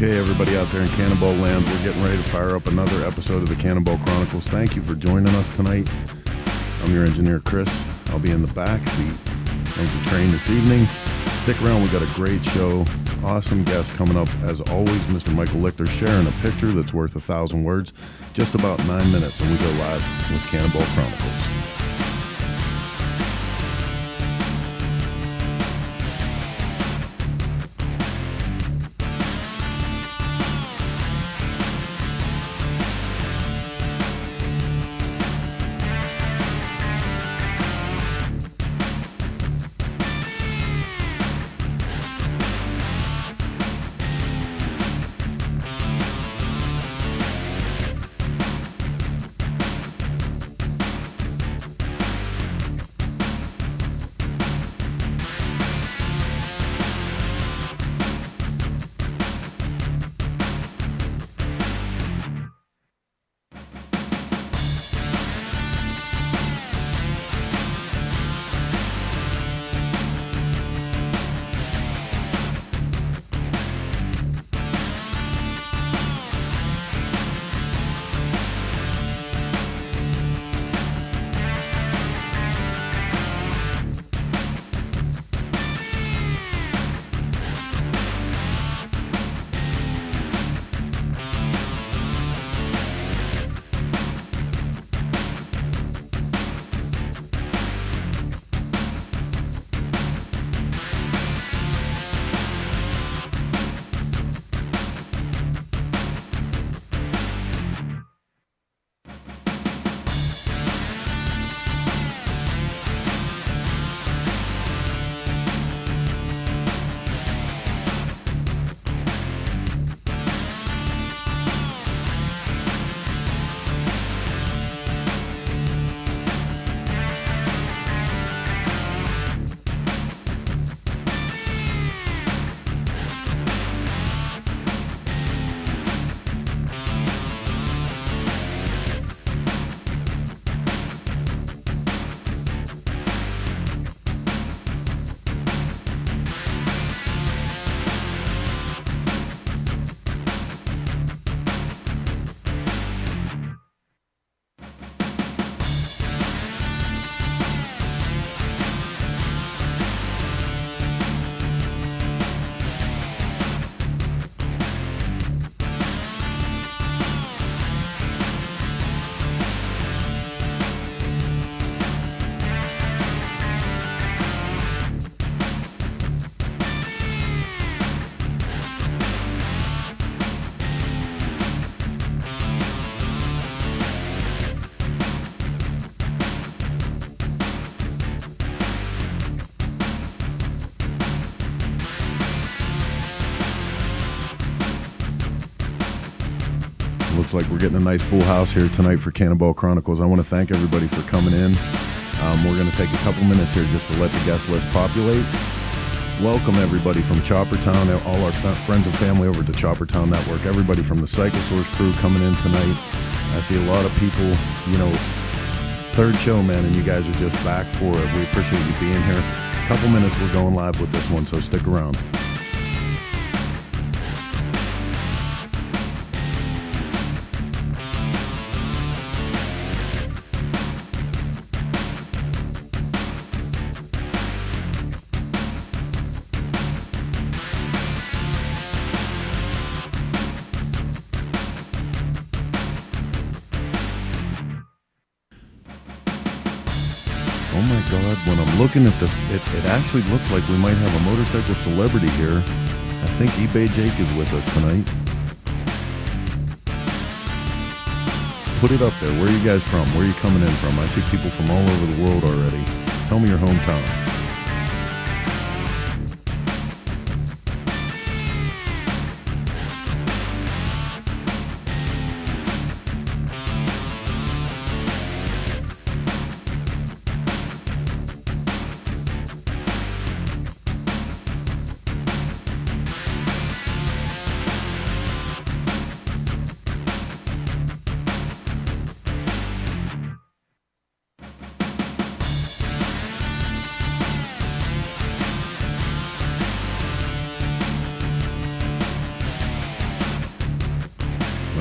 Okay, everybody out there in Cannonball Land, we're getting ready to fire up another episode of the Cannonball Chronicles. Thank you for joining us tonight. I'm your engineer, Chris. I'll be in the back seat of the train this evening. Stick around, we got a great show. Awesome guest coming up, as always, Mr. Michael Lichter sharing a picture that's worth 1,000 words. Just about 9 minutes, and we go live with Cannonball Chronicles. Looks like we're getting a nice full house here tonight for Cannonball Chronicles. I want to thank everybody for coming in. We're going to take a couple minutes here just to let the guest list populate. Welcome everybody from Choppertown, all our friends and family over to Choppertown Network, everybody from the Psychosaurus crew coming in tonight. I see a lot of people, third show, man, and you guys are just back for it. We appreciate you being here. A couple minutes, we're going live with this one, so stick around. Oh my God, when I'm looking at it actually looks like we might have a motorcycle celebrity here. I think eBay Jake is with us tonight. Put it up there. Where are you guys from? Where are you coming in from? I see people from all over the world already. Tell me your hometown.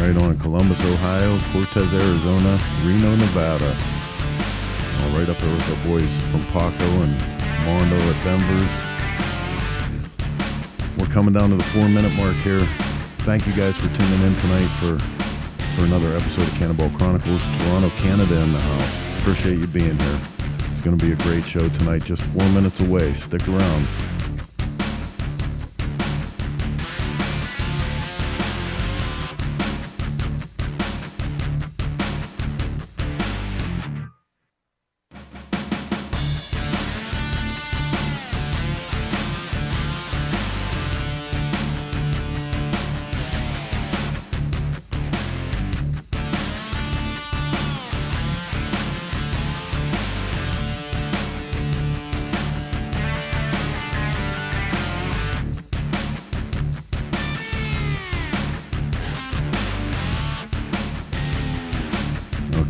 Right on, Columbus, Ohio, Cortez, Arizona, Reno, Nevada. All right up there with our boys from Paco and Mondo at Denver's. We're coming down to the 4-minute mark here. Thank you guys for tuning in tonight for another episode of Cannonball Chronicles. Toronto, Canada in the house. Appreciate you being here. It's going to be a great show tonight, just 4 minutes away. Stick around.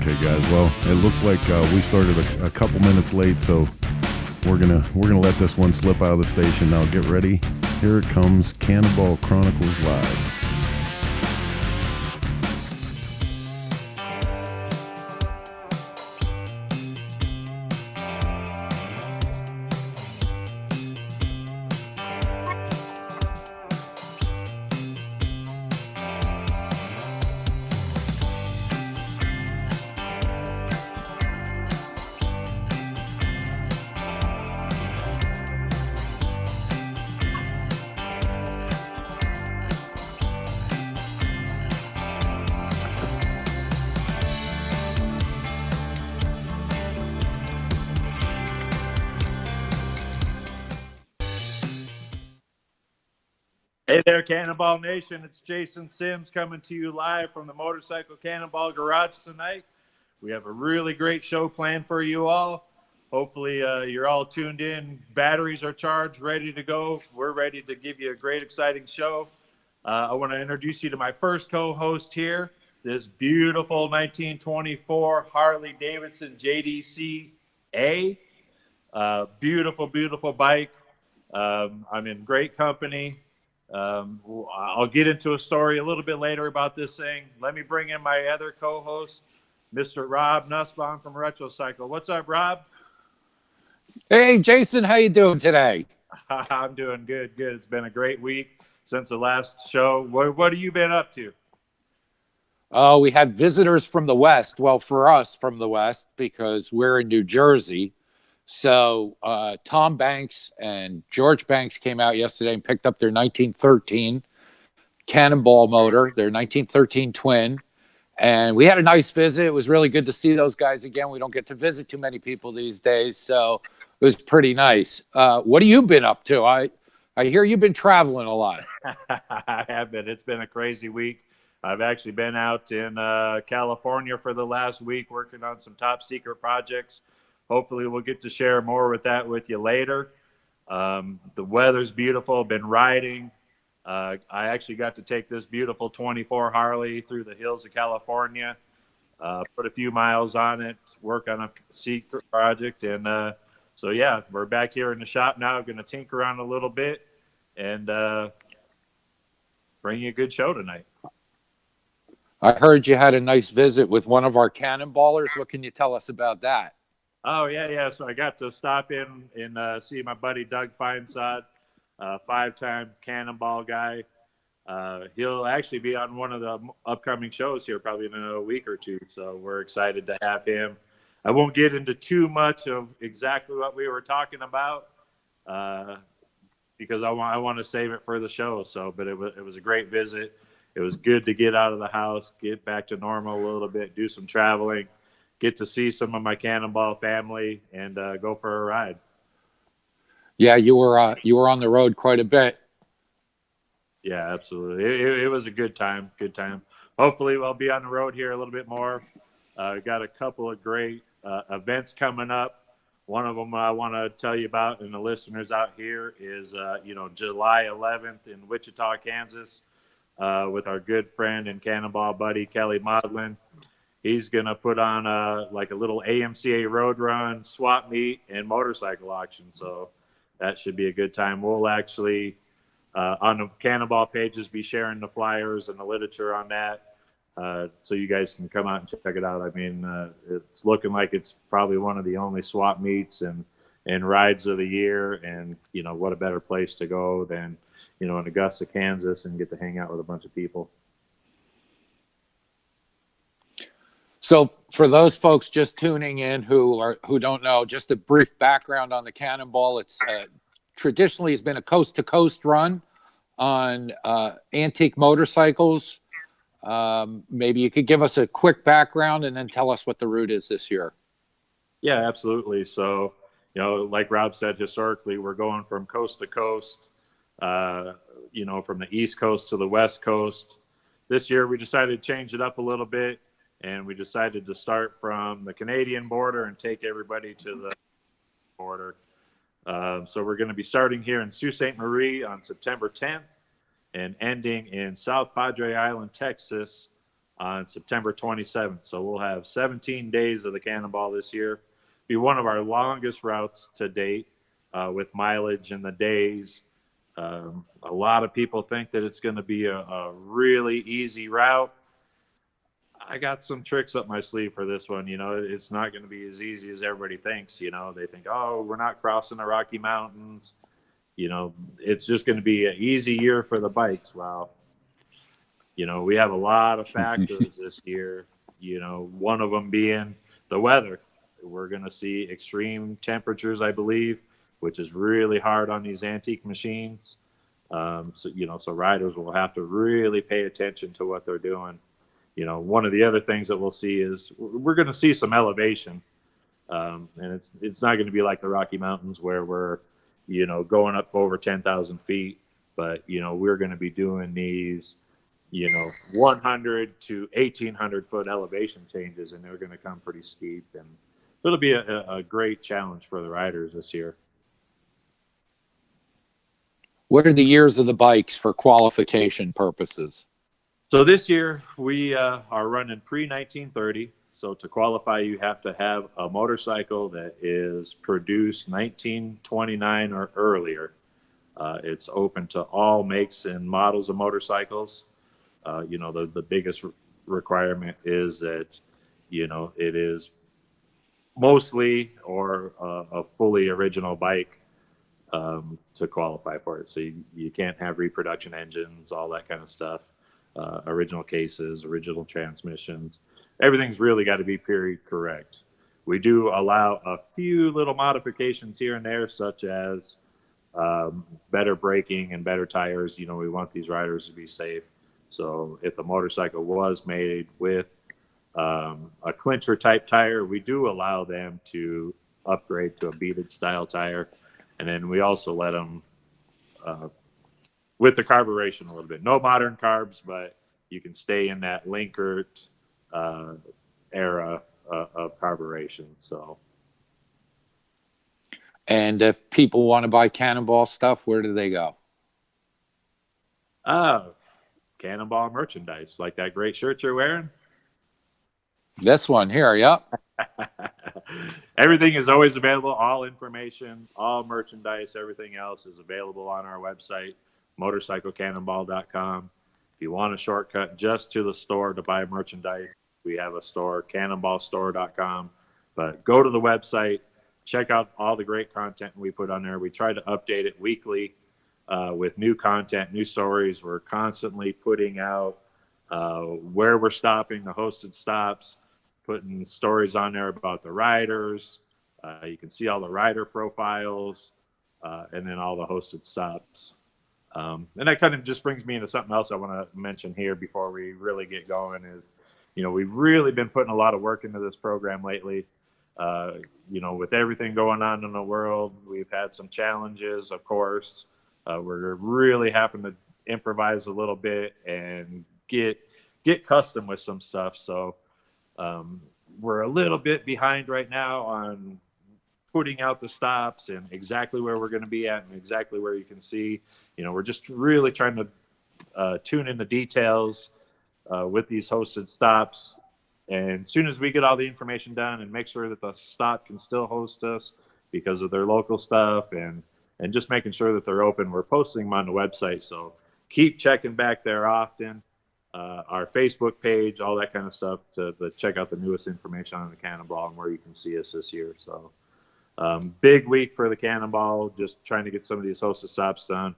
Okay, guys. Well, it looks like we started a couple minutes late, so we're gonna let this one slip out of the station. Now, get ready. Here it comes, Cannonball Chronicles Live. Hey there, Cannonball Nation. It's Jason Sims coming to you live from the Motorcycle Cannonball Garage tonight. We have a really great show planned for you all. Hopefully you're all tuned in. Batteries are charged, ready to go. We're ready to give you a great, exciting show. I want to introduce you to my first co-host here, this beautiful 1924 Harley-Davidson JDC-A. Beautiful, beautiful bike. I'm in great company. I'll get into a story a little bit later about this thing. Let me bring in my other co-host, Mr. Rob Nussbaum from Retrocycle. What's up, Rob? Hey, Jason, how you doing today? I'm doing good. It's been a great week since the last show. What have you been up to? Oh, we had visitors from the West. Well, for us from the West, because we're in New Jersey. So Tom Banks and George Banks came out yesterday and picked up their 1913 Cannonball motor, their 1913 twin. And we had a nice visit. It was really good to see those guys again. We don't get to visit too many people these days, so it was pretty nice. What have you been up to? I hear you've been traveling a lot. I have been. It's been a crazy week. I've actually been out in California for the last week working on some top secret projects. Hopefully we'll get to share more with you later. The weather's beautiful. Been riding. I actually got to take this beautiful 24 Harley through the hills of California, put a few miles on it, work on a secret project. And so, yeah, we're back here in the shop now. I'm going to tinker around a little bit and bring you a good show tonight. I heard you had a nice visit with one of our cannonballers. What can you tell us about that? Oh, yeah. So I got to stop in and see my buddy Doug Feinsod, 5-time Cannonball guy. He'll actually be on one of the upcoming shows here probably in a week or two. So we're excited to have him. I won't get into too much of exactly what we were talking about because I want to save it for the show. So, but it was a great visit. It was good to get out of the house, get back to normal a little bit, do some traveling, get to see some of my Cannonball family, and go for a ride. Yeah, you were on the road quite a bit. Yeah, absolutely. It was a good time. Hopefully we'll be on the road here a little bit more. Got a couple of great events coming up. One of them I want to tell you about, and the listeners out here, is July 11th in Wichita, Kansas, with our good friend and Cannonball buddy Kelly Modlin. He's going to put on a little AMCA road run, swap meet, and motorcycle auction. So that should be a good time. We'll actually, on the Cannonball pages, be sharing the flyers and the literature on that. so you guys can come out and check it out. I mean, it's looking like it's probably one of the only swap meets and rides of the year. And, you know, what a better place to go than, you know, in Augusta, Kansas, and get to hang out with a bunch of people. So for those folks just tuning in who don't know, just a brief background on the Cannonball. It's traditionally has been a coast to coast run on antique motorcycles. Maybe you could give us a quick background and then tell us what the route is this year. Yeah, absolutely. So, you know, like Rob said, historically, we're going from coast to coast, you know, from the East Coast to the West Coast. This year, we decided to change it up a little bit, and we decided to start from the Canadian border and take everybody to the border. So we're going to be starting here in Sault Ste. Marie on September 10th and ending in South Padre Island, Texas on September 27th. So we'll have 17 days of the Cannonball this year. Be one of our longest routes to date with mileage and the days. A lot of people think that it's going to be a really easy route. I got some tricks up my sleeve for this one. You know, it's not going to be as easy as everybody thinks. You know, they think, oh, we're not crossing the Rocky Mountains. You know, it's just going to be an easy year for the bikes. Well, you know, we have a lot of factors this year, you know, one of them being the weather. We're going to see extreme temperatures, I believe, which is really hard on these antique machines. So, you know, so riders will have to really pay attention to what they're doing. You know, one of the other things that we'll see is we're going to see some elevation. And it's not going to be like the Rocky Mountains where we're, you know, going up over 10,000 feet. But, you know, we're going to be doing these, you know, 100 to 1,800 foot elevation changes, and they're going to come pretty steep. And it'll be a great challenge for the riders this year. What are the years of the bikes for qualification purposes? So this year we are running pre-1930. So to qualify, you have to have a motorcycle that is produced 1929 or earlier. It's open to all makes and models of motorcycles. You know, the biggest requirement is that, you know, it is mostly or a fully original bike to qualify for it. So you can't have reproduction engines, all that kind of stuff. Original cases, original transmissions. Everything's really got to be period correct. We do allow a few little modifications here and there, such as better braking and better tires. You know, we want these riders to be safe. So if the motorcycle was made with a clincher type tire, we do allow them to upgrade to a beaded style tire. And then we also let them with the carburation a little bit. No modern carbs, but you can stay in that Linkert era of carburation. So, and if people want to buy Cannonball stuff, where do they go? Cannonball merchandise, like that great shirt you're wearing. This one here, yep. Everything is always available. All information, all merchandise, everything else is available on our website, motorcyclecannonball.com. If you want a shortcut just to the store to buy merchandise, we have a store, cannonballstore.com. But go to the website, check out all the great content we put on there. We try to update it weekly with new content, new stories. We're constantly putting out where we're stopping, the hosted stops, putting stories on there about the riders. You can see all the rider profiles and then all the hosted stops. And that kind of just brings me into something else I want to mention here before we really get going is, you know, we've really been putting a lot of work into this program lately. You know, with everything going on in the world, we've had some challenges, of course. We're really having to improvise a little bit and get custom with some stuff. So we're a little bit behind right now on putting out the stops and exactly where we're going to be at and exactly where you can see. You know, we're just really trying to tune in the details with these hosted stops. And as soon as we get all the information done and make sure that the stop can still host us because of their local stuff and just making sure that they're open, we're posting them on the website. So keep checking back there often. our Facebook page, all that kind of stuff to check out the newest information on the Cannonball and where you can see us this year. So big week for the Cannonball, just trying to get some of these hostess stops done.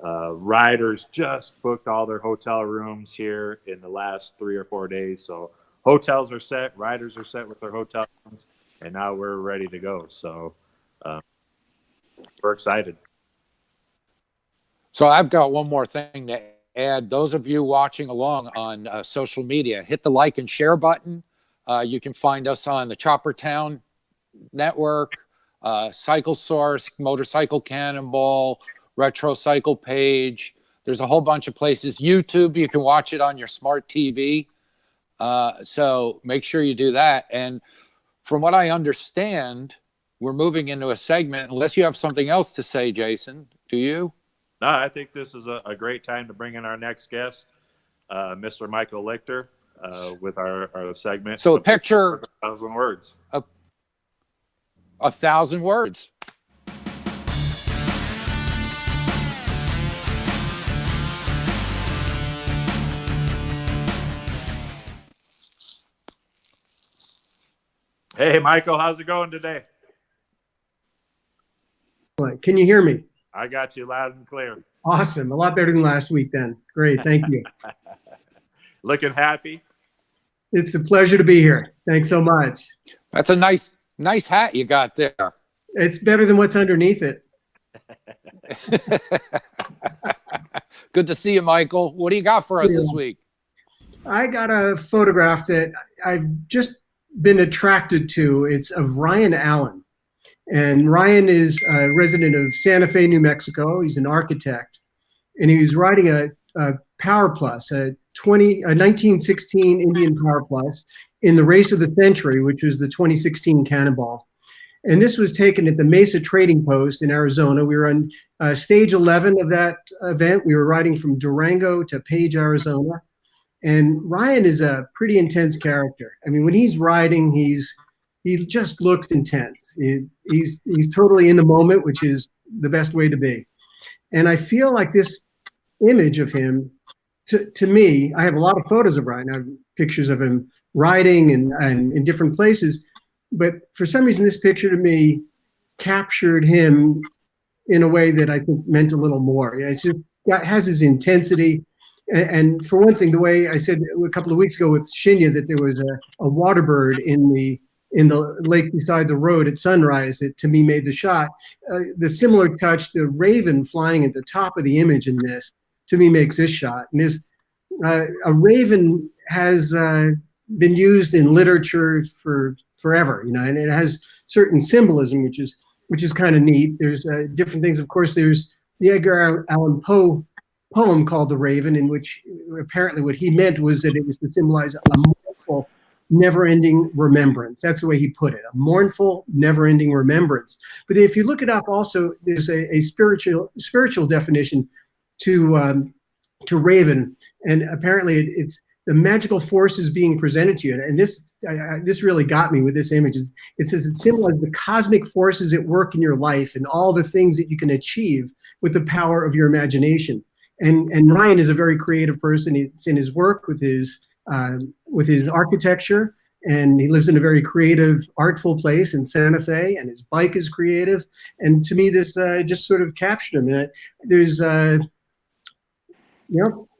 Riders just booked all their hotel rooms here in the last 3 or 4 days. So hotels are set, riders are set with their hotel rooms, and now we're ready to go. So we're excited. So I've got one more thing to add. Those of you watching along on social media, hit the like and share button. You can find us on the Chopper Town Network, Cycle Source, Motorcycle Cannonball, Retro Cycle page. There's a whole bunch of places. YouTube, you can watch it on your smart TV. So make sure you do that. And from what I understand, we're moving into a segment, unless you have something else to say, Jason. Do you? No, I think this is a great time to bring in our next guest, Mr. Michael Lichter, with our segment. So a picture, 1,000 words. 1,000 words. Hey, Michael, how's it going today? Can you hear me? I got you loud and clear. Awesome. A lot better than last week then. Great. Thank you. Looking happy? It's a pleasure to be here. Thanks so much. That's a nice hat you got there. It's better than what's underneath it. Good to see you, Michael. What do you got for us this week? I got a photograph that I've just been attracted to. It's of Ryan Allen. And Ryan is a resident of Santa Fe, New Mexico. He's an architect. And he was riding a Power Plus, a 1916 Indian Power Plus in the race of the century, which was the 2016 Cannonball. And this was taken at the Mesa Trading Post in Arizona. We were on stage 11 of that event. We were riding from Durango to Page, Arizona. And Ryan is a pretty intense character. I mean, when he's riding, he just looks intense. He's totally in the moment, which is the best way to be. And I feel like this image of him, to me, I have a lot of photos of Ryan. I have pictures of him riding and in different places. But for some reason, this picture to me captured him in a way that I think meant a little more. It's just has his intensity. And for one thing, the way I said a couple of weeks ago with Shinya that there was a water bird in the lake beside the road at sunrise that to me made the shot. The similar touch, the raven flying at the top of the image in this, to me makes this shot. And this a raven has been used in literature for forever, and it has certain symbolism, which is kind of neat. There's different things. Of course, there's the Edgar Allan Poe poem called The Raven, in which apparently what he meant was that it was to symbolize a mournful, never-ending remembrance. That's the way he put it, a mournful, never-ending remembrance. But if you look it up, also there's a spiritual definition to raven, and apparently it's the magical forces being presented to you. And this really got me with this image. It says it symbolizes the cosmic forces at work in your life and all the things that you can achieve with the power of your imagination. And Ryan is a very creative person. It's in his work with his architecture, and he lives in a very creative, artful place in Santa Fe, and his bike is creative. And to me, this just sort of captured him. There's,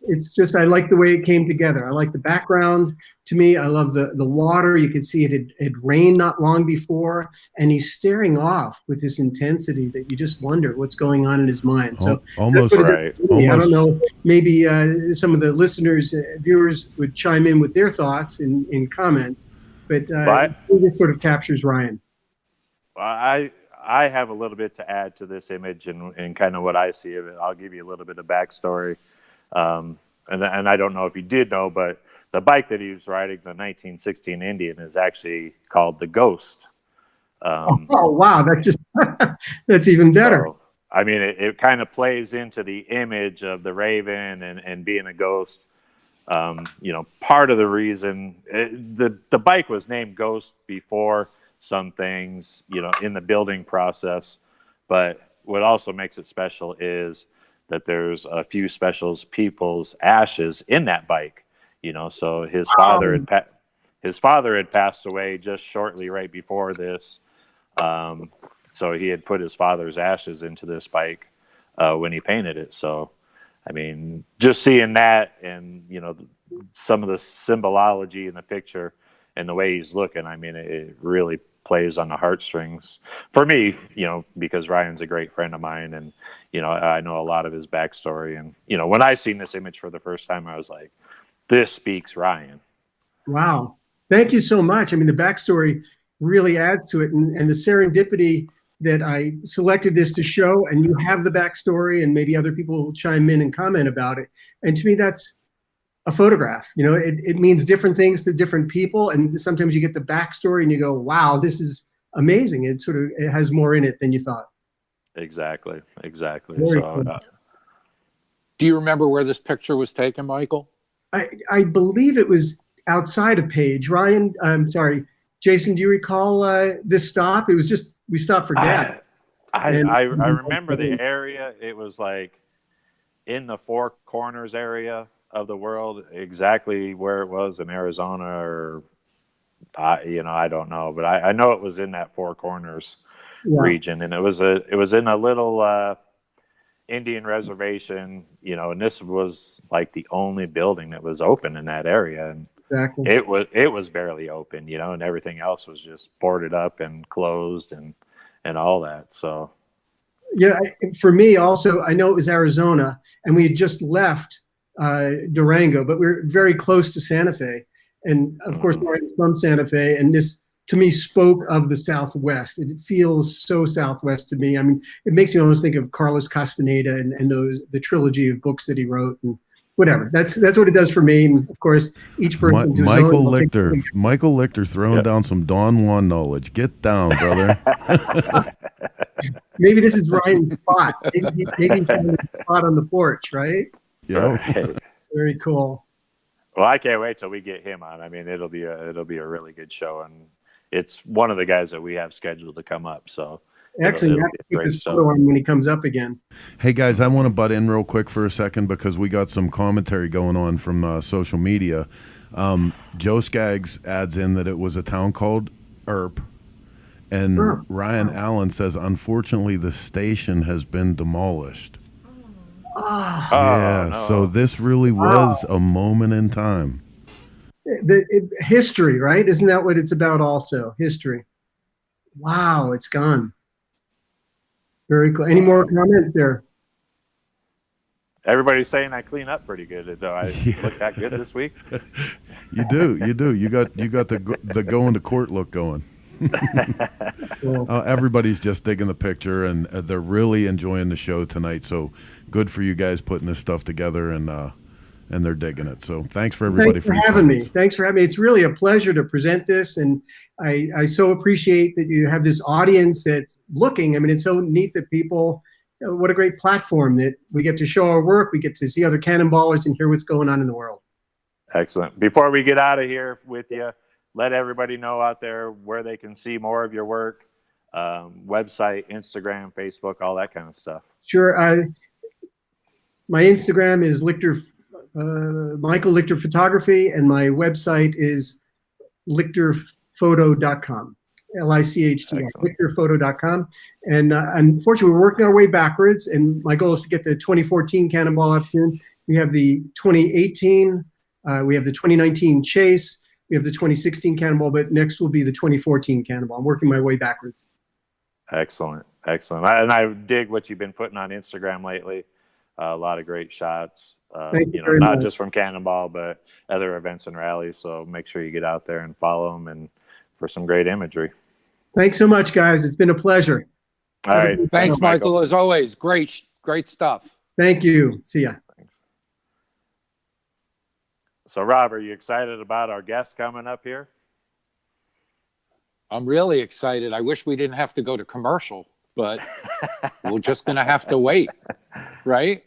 it's just, I like the way it came together. I like the background. To me, I love the water. You could see it had rained not long before, and he's staring off with this intensity that you just wonder what's going on in his mind. So almost right. I don't know, maybe some of the listeners, viewers would chime in with their thoughts in comments, but this sort of captures Ryan. I have a little bit to add to this image and kind of what I see of it. I'll give you a little bit of backstory. And I don't know if you did know, but the bike that he was riding, the 1916 Indian, is actually called the Ghost. Oh wow, that's even better. So, I mean, it kind of plays into the image of the Raven and being a ghost. Part of the reason the bike was named Ghost before some things, in the building process, but what also makes it special is that there's a few special people's ashes in that bike. So his Wow. his father had passed away just shortly right before this. So he had put his father's ashes into this bike when he painted it. So, I mean, just seeing that and, some of the symbology in the picture and the way he's looking, I mean, it really plays on the heartstrings for me, because Ryan's a great friend of mine, and, I know a lot of his backstory. And, when I seen this image for the first time, I was like, this speaks Ryan. Wow. Thank you so much. I mean, the backstory really adds to it, and the serendipity that I selected this to show, and you have the backstory, and maybe other people will chime in and comment about it. And to me, that's a photograph. It means different things to different people, and sometimes you get the backstory and you go, wow, this is amazing. It has more in it than you thought. Exactly. Very So, cool. Do you remember where this picture was taken, Michael? I believe it was outside of Page. Ryan, I'm sorry, Jason, do you recall this stop? It was just, we stopped for gas. I remember the area. It was like in the Four Corners area of the world, exactly where it was in Arizona, or I don't know, but I know it was in that Four Corners region, and it was in a little Indian reservation, and this was like the only building that was open in that area, and exactly. it was barely open, and everything else was just boarded up and closed and all that. So yeah, for me also, I know it was Arizona, and we had just left Durango, but we were very close to Santa Fe, and of course Ryan's from Santa Fe, and this to me spoke of the Southwest. It feels so Southwest to me. I mean, it makes me almost think of Carlos Castaneda and the trilogy of books that he wrote, and whatever. That's what it does for me. And of course, each person. Michael Lichter throwing down some Don Juan knowledge. Get down, brother. Maybe this is Ryan's spot. Maybe he found his spot on the porch, right? Yeah. Right. Very cool. Well, I can't wait till we get him on. I mean, it'll be a really good show, and it's one of the guys that we have scheduled to come up. So excellent. You have to take this photo on when he comes up again. Hey guys, I want to butt in real quick for a second because we got some commentary going on from social media. Joe Skaggs adds in that it was a town called Earp, and Ryan Allen says, unfortunately, the station has been demolished. Yeah, no. so this really was a moment in time. History, right? Isn't that what it's about also? History. Wow, it's gone. Very cool. Any more comments there? Everybody's saying I clean up pretty good. Do I look that good this week? You do. You got the going to court look going. Everybody's just digging the picture, and they're really enjoying the show tonight. So good for you guys putting this stuff together, and they're digging it. So thanks for everybody for having me. Thanks for having me. It's really a pleasure to present this, and I so appreciate that you have this audience that's looking. I mean, it's so neat that people. What a great platform that we get to show our work. We get to see other cannonballers and hear what's going on in the world. Excellent. Before we get out of here with you, let everybody know out there where they can see more of your work, website, Instagram, Facebook, all that kind of stuff. Sure. My Instagram is Michael Lichter Photography, and my website is lichterphoto.com. LICHTR, lichterphoto.com. And unfortunately, we're working our way backwards, and my goal is to get the 2014 Cannonball up soon. We have the 2018, we have the 2019 Chase, we have the 2016 Cannonball, but next will be the 2014 Cannonball. I'm working my way backwards. Excellent. And I dig what you've been putting on Instagram lately. A lot of great shots, not just from Cannonball, but other events and rallies. So make sure you get out there and follow them, and for some great imagery. Thanks so much, guys. It's been a pleasure. All right. Thanks, Michael. As always, great stuff. Thank you. See ya. Thanks. So, Rob, are you excited about our guest coming up here? I'm really excited. I wish we didn't have to go to commercial, but we're just going to have to wait, right?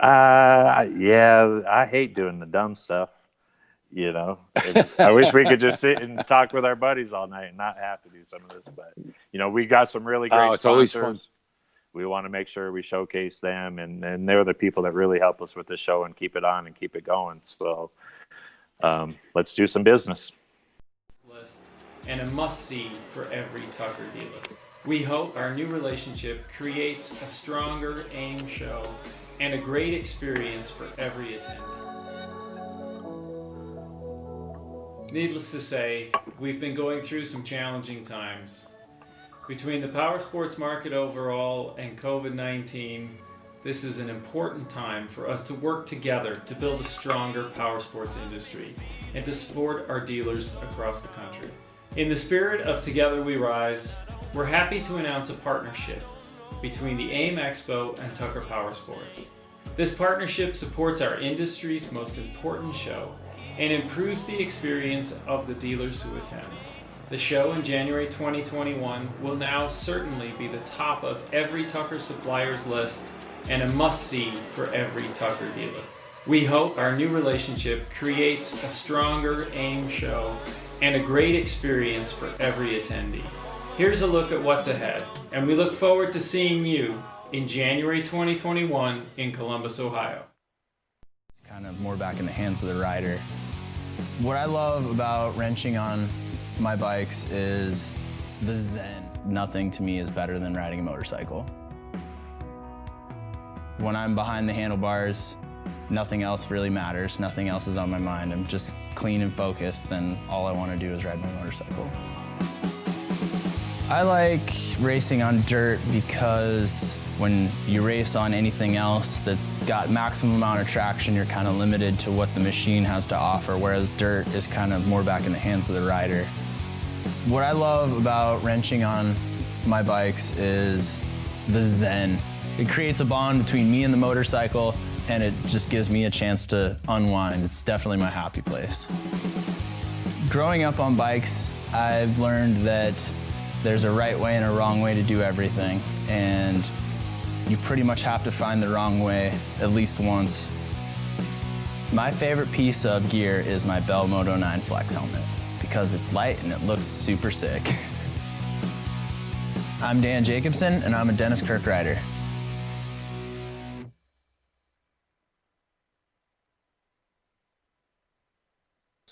Yeah, I hate doing the dumb stuff. I wish we could just sit and talk with our buddies all night and not have to do some of this. But, we got some really great it's sponsors. Always fun. We want to make sure we showcase them, and they're the people that really help us with this show and keep it on and keep it going. So let's do some business. List and a must-see for every Tucker dealer. We hope our new relationship creates a stronger AIM show and a great experience for every attendee. Needless to say, we've been going through some challenging times. Between the power sports market overall and COVID-19, this is an important time for us to work together to build a stronger power sports industry and to support our dealers across the country. In the spirit of Together We Rise, we're happy to announce a partnership between the AIM Expo and Tucker Power Sports. This partnership supports our industry's most important show and improves the experience of the dealers who attend. The show in January 2021 will now certainly be the top of every Tucker supplier's list and a must-see for every Tucker dealer. We hope our new relationship creates a stronger AIM show and a great experience for every attendee. Here's a look at what's ahead, and we look forward to seeing you in January 2021 in Columbus, Ohio. It's kind of more back in the hands of the rider. What I love about wrenching on my bikes is the zen. Nothing to me is better than riding a motorcycle. When I'm behind the handlebars, nothing else really matters. Nothing else is on my mind. I'm just clean and focused, and all I want to do is ride my motorcycle. I like racing on dirt because when you race on anything else that's got maximum amount of traction, you're kind of limited to what the machine has to offer, whereas dirt is kind of more back in the hands of the rider. What I love about wrenching on my bikes is the zen. It creates a bond between me and the motorcycle, and it just gives me a chance to unwind. It's definitely my happy place. Growing up on bikes, I've learned that there's a right way and a wrong way to do everything, and you pretty much have to find the wrong way at least once. My favorite piece of gear is my Bell Moto 9 Flex helmet because it's light and it looks super sick. I'm Dan Jacobson, and I'm a Dennis Kirk rider.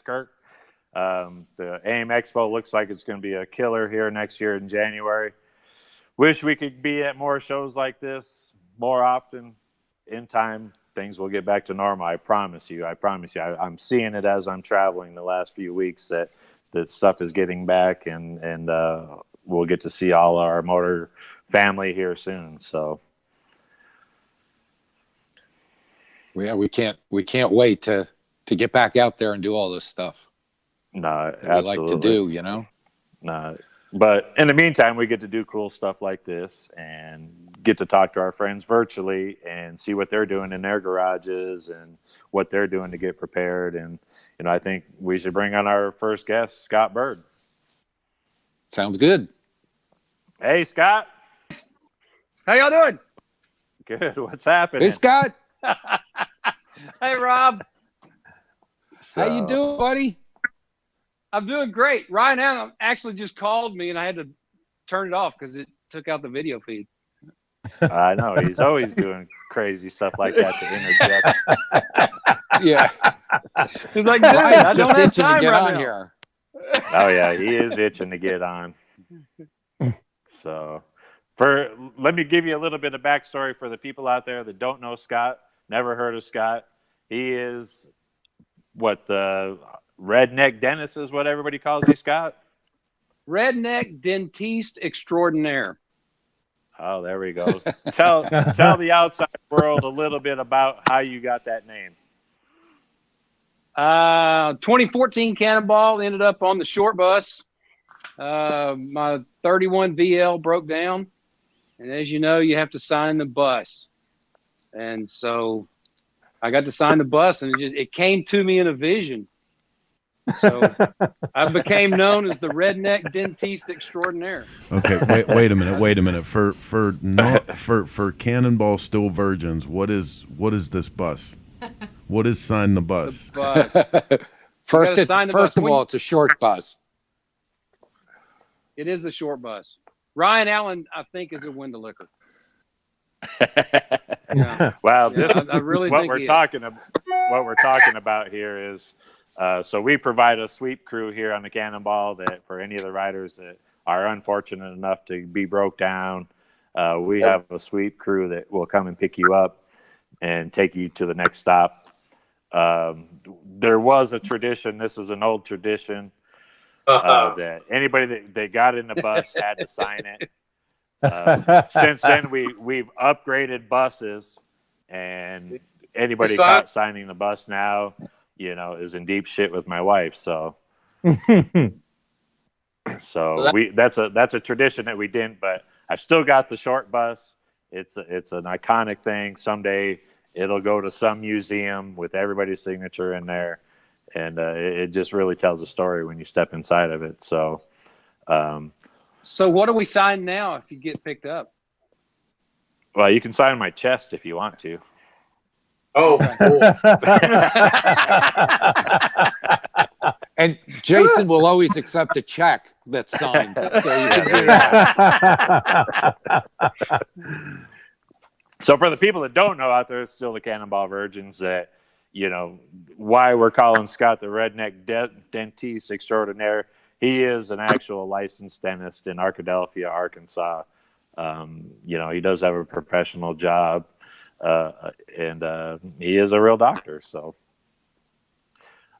Kirk. The AIM Expo looks like it's going to be a killer here next year in January. Wish we could be at more shows like this more often. In time, things will get back to normal. I promise you. I'm seeing it as I'm traveling the last few weeks that stuff is getting back, and we'll get to see all our motor family here soon. So, yeah, we can't wait to get back out there and do all this stuff. No, absolutely. We like to do, you know. But in the meantime, we get to do cool stuff like this and get to talk to our friends virtually and see what they're doing in their garages and what they're doing to get prepared. And, you know, I think we should bring on our first guest, Scott Byrd. Sounds good. Hey, Scott. How y'all doing? Good. What's happening? Hey, Scott. Hey, Rob. How you doing, buddy? I'm doing great. Ryan Allen actually just called me, and I had to turn it off because it took out the video feed. I know. He's always doing crazy stuff like that to interject. Yeah. He's like, dude, I just don't have itching time to get right on now. here. Oh, yeah. He is itching to get on. So, let me give you a little bit of backstory for the people out there that don't know Scott, never heard of Scott. He is what the redneck dentist is what everybody calls you, Scott? Redneck dentiste extraordinaire. Oh, there we go. Tell the outside world a little bit about how you got that name. 2014 Cannonball ended up on the short bus. My 31 VL broke down, and as you know, you have to sign the bus. And so I got to sign the bus, and it came to me in a vision. So I became known as the redneck dentiste extraordinaire. Okay, wait a minute. For Cannonball Still Virgins, what is this bus? What is sign the bus? The bus. First of all, it's a short bus. It is a short bus. Ryan Allen, I think, is a window licker. Well, I really what think we're talking about here is So we provide a sweep crew here on the Cannonball that for any of the riders that are unfortunate enough to be broke down, we have a sweep crew that will come and pick you up and take you to the next stop. There was a tradition. This is an old tradition that anybody that got in the bus had to sign it. Since then, we've upgraded buses, and anybody caught signing the bus now, is in deep shit with my wife. So that's a tradition that we didn't. But I've still got the short bus. It's an iconic thing. Someday it'll go to some museum with everybody's signature in there, and it just really tells a story when you step inside of it. So. So what do we sign now if you get picked up? Well, you can sign my chest if you want to. Oh, cool. And Jason will always accept a check that's signed. So you can do that. So for the people that don't know out there, it's still the Cannonball Virgins that, why we're calling Scott the redneck dentiste extraordinaire. He is an actual licensed dentist in Arkadelphia, Arkansas. He does have a professional job, and he is a real doctor. So,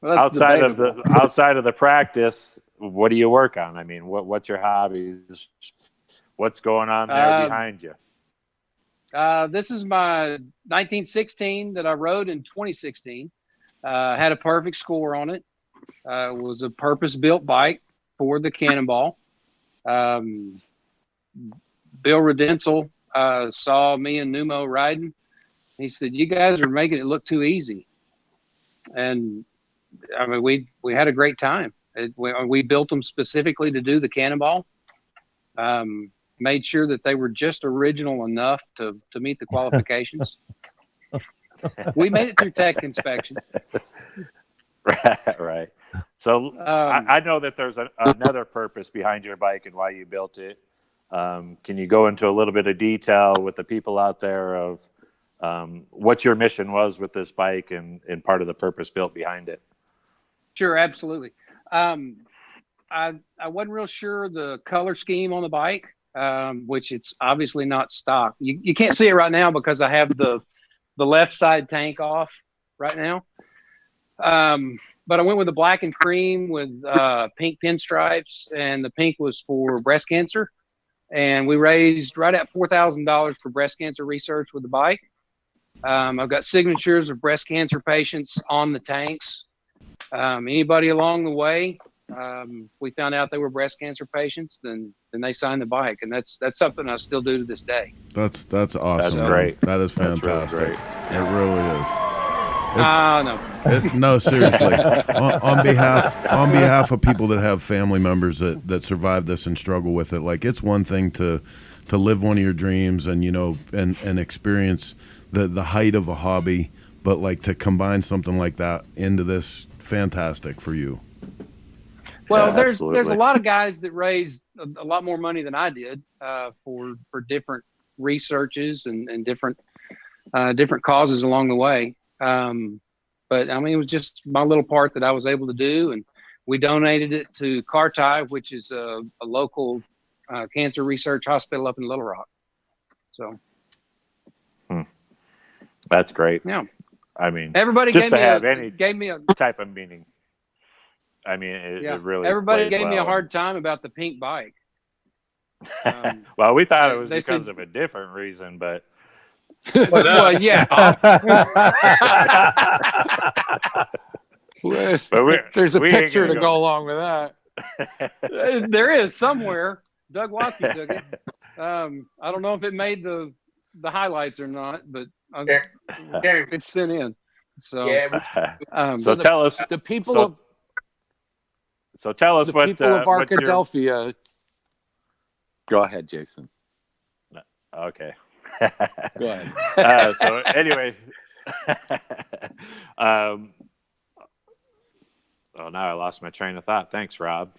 outside of the practice, what do you work on? I mean, what's your hobbies? What's going on there behind you? This is my 1916 that I rode in 2016. Had a perfect score on it. It was a purpose-built bike for the Cannonball. Bill Redensel saw me and Numo riding. He said, "You guys are making it look too easy." And I mean, we had a great time. We built them specifically to do the Cannonball. Made sure that they were just original enough to meet the qualifications. We made it through tech inspection. Right. So I know that there's another purpose behind your bike and why you built it. Can you go into a little bit of detail with the people out there of what your mission was with this bike and part of the purpose built behind it? Sure, absolutely. I wasn't real sure the color scheme on the bike, which it's obviously not stock. You can't see it right now because I have the left side tank off right now. But I went with the black and cream with pink pinstripes, and the pink was for breast cancer. And we raised right at $4,000 for breast cancer research with the bike. I've got signatures of breast cancer patients on the tanks. Anybody along the way, we found out they were breast cancer patients, then they signed the bike, and that's something I still do to this day. That's awesome. That's great. That is fantastic. Really it really is. No. No, seriously. on behalf of people that have family members that survive this and struggle with it, like, it's one thing to live one of your dreams and and experience the height of a hobby, but like to combine something like that into this, fantastic for you. Well, Yeah, there's a absolutely. lot of guys that raised a lot more money than I did for different researches and different causes along the way. But I mean, it was just my little part that I was able to do, and we donated it to Carti, which is a local cancer research hospital up in Little Rock. So That's great. yeah, I mean, everybody just gave me a type of meaning. I mean, it really. everybody plays gave me a well. hard time about the pink bike. Well, we thought it was they because said- of a different reason, but Well, yeah. There's a we ain't picture gonna to go go along with that. There is somewhere. Doug Watkey took it. I don't know if it made the highlights or not, but it's sent in. So, so tell us. The people So- of So tell us the what. people of what your- Arkadelphia. Go ahead, Jason. Okay. Go ahead. So anyway, oh, now I lost my train of thought. Thanks, Rob.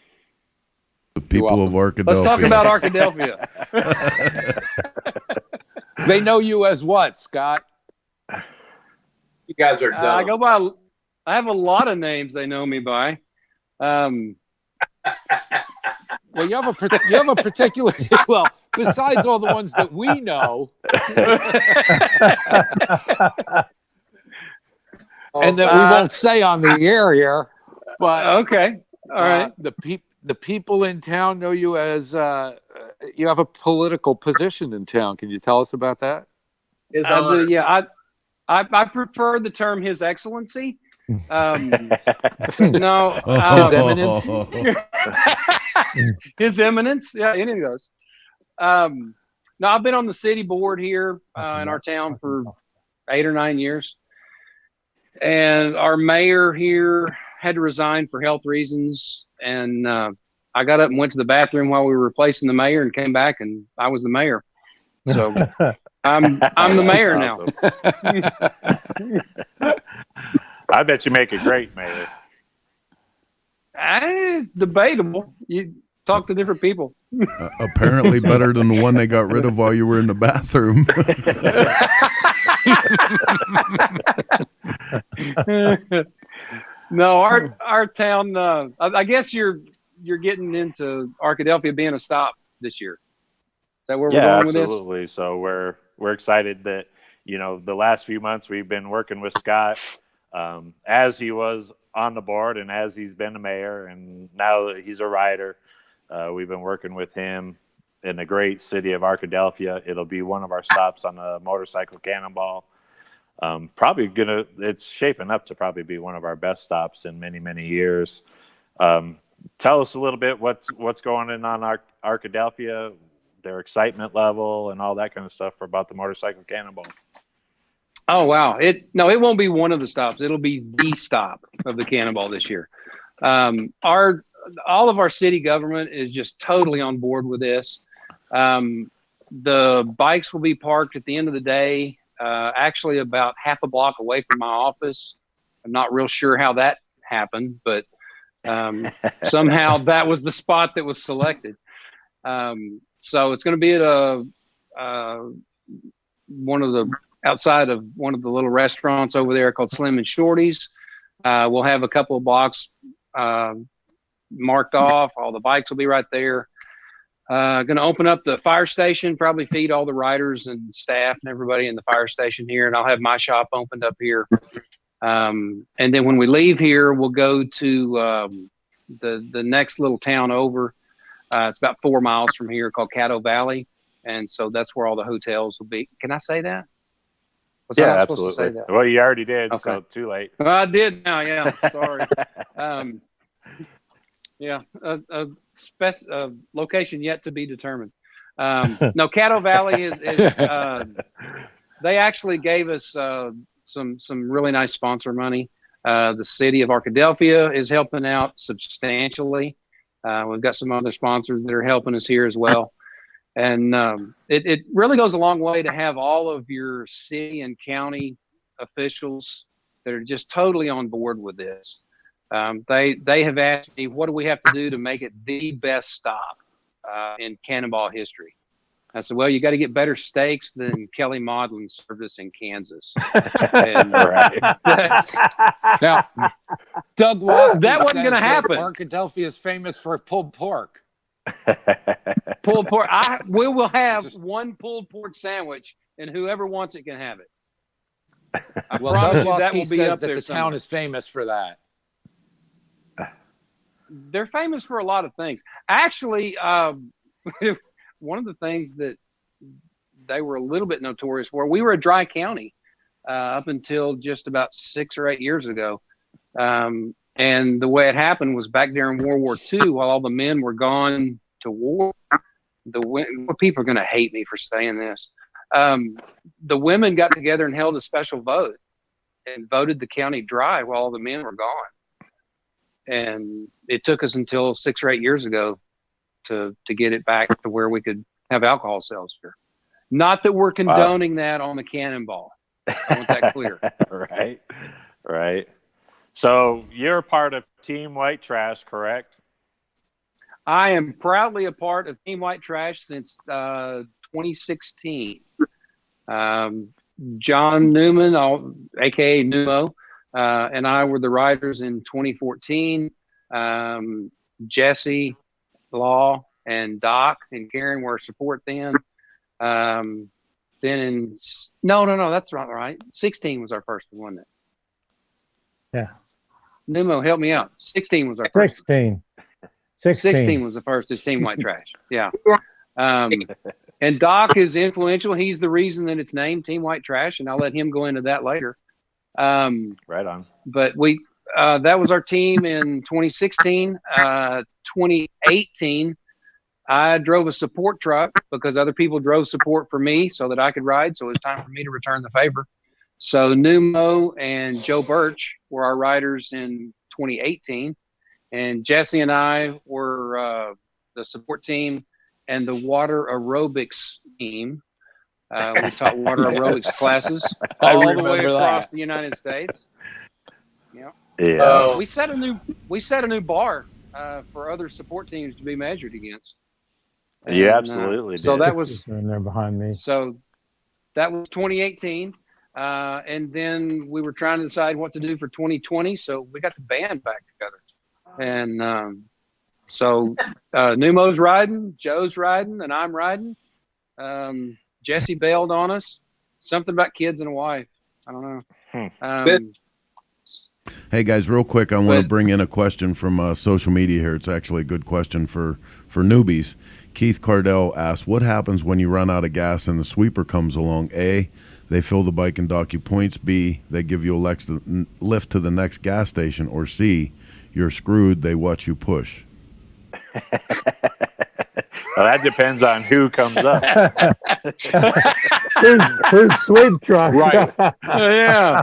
The people of Arkadelphia. let's talk about Arkadelphia. They know you as what, Scott? You guys are dumb. I I have a lot of names they know me by. Well, you have a particular. Well, besides all the ones that we know, and that we won't say on the air here, but okay, all right. The people in town know you as you have a political position in town. Can you tell us about that? I do, yeah. I prefer the term His Excellency. No, His Eminence. His Eminence. Yeah, any of those. No, I've been on the city board here in our town for 8 or 9 years, and our mayor here had to resign for health reasons. And I got up and went to the bathroom while we were replacing the mayor, and came back, and I was the mayor. So I'm the mayor now. I bet you make a great mayor. It's debatable. You talk to different people. Apparently better than the one they got rid of while you were in the bathroom. No, our town. I guess you're getting into Arkadelphia being a stop this year. Is that where we're going with this? Yeah, absolutely. So we're excited that the last few months we've been working with Scott as he was on the board and as he's been the mayor, and now that he's a rider, we've been working with him in the great city of Arkadelphia. It'll be one of our stops on the motorcycle Cannonball. It's shaping up to probably be one of our best stops in many, many years. Tell us a little bit what's going on Arkadelphia, their excitement level and all that kind of stuff about the motorcycle Cannonball. Oh, wow. It won't be one of the stops. It'll be the stop of the Cannonball this year. All of our city government is just totally on board with this. The bikes will be parked at the end of the day, actually about half a block away from my office. I'm not real sure how that happened, but somehow that was the spot that was selected. So it's going to be at outside of one of the little restaurants over there called Slim and Shorty's. We'll have a couple of blocks marked off. All the bikes will be right there. Going to open up the fire station, probably feed all the riders and staff and everybody in the fire station here. And I'll have my shop opened up here. And then when we leave here, we'll go to the next little town over. It's about 4 miles from here, called Caddo Valley. And so that's where all the hotels will be. Can I say that? Yeah, absolutely. Well, you already did, okay. So too late. Well, I did now, yeah. Sorry. Yeah, a location yet to be determined. No, Caddo Valley is they actually gave us some really nice sponsor money. The city of Arkadelphia is helping out substantially. We've got some other sponsors that are helping us here as well. And it really goes a long way to have all of your city and county officials that are just totally on board with this. They have asked me, what do we have to do to make it the best stop in Cannonball history? I said, well, you got to get better steaks than Kelly Maudlin served us in Kansas. And, now, Doug Watkins that wasn't going to happen. Arkadelphia is famous for pulled pork. Pulled pork. We will have one pulled pork sandwich, and whoever wants it can have it. I promise you that will be up there. The town is famous for that. They're famous for a lot of things. Actually, one of the things that they were a little bit notorious for, we were a dry county up until just about 6 or 8 years ago. And the way it happened was back during World War II, while all the men were gone to war. People are going to hate me for saying this. The women got together and held a special vote and voted the county dry while all the men were gone. And it took us until 6 or 8 years ago to get it back to where we could have alcohol sales here. Not that we're condoning that on the Cannonball. I want that clear. Right. So you're part of Team White Trash, correct? I am proudly a part of Team White Trash since 2016. Jon Neuman, a.k.a. Numo, and I were the riders in 2014. Jesse, Law, and Doc and Karen were support then. Then no, that's not right. 16 was our first one, wasn't it? Yeah. Numo, help me out. 16 was our first. 16. 16 was the first. It's Team White Trash. Yeah. And Doc is influential. He's the reason that it's named Team White Trash, and I'll let him go into that later. Right on. But we that was our team in 2016. 2018, I drove a support truck because other people drove support for me so that I could ride. So it was time for me to return the favor. So Numo and Joe Burch were our riders in 2018. And Jesse and I were the support team and the water aerobics team. We taught water aerobics classes all the way across the United States. Yeah. We set a new bar for other support teams to be measured against. You absolutely did. So that was And they're behind me. So that was 2018. And then we were trying to decide what to do for 2020. So we got the band back together. And so Numo's riding, Joe's riding, and I'm riding. Jesse bailed on us. Something about kids and a wife. I don't know. Hey guys, real quick, I want to bring in a question from social media here. It's actually a good question for newbies. Keith Cardell asks, what happens when you run out of gas and the sweeper comes along? A, they fill the bike and dock you points. B, they give you a lift to the next gas station. Or C, you're screwed, they watch you push. Well, that depends on who comes up. Who's sweep truck? Right. Yeah.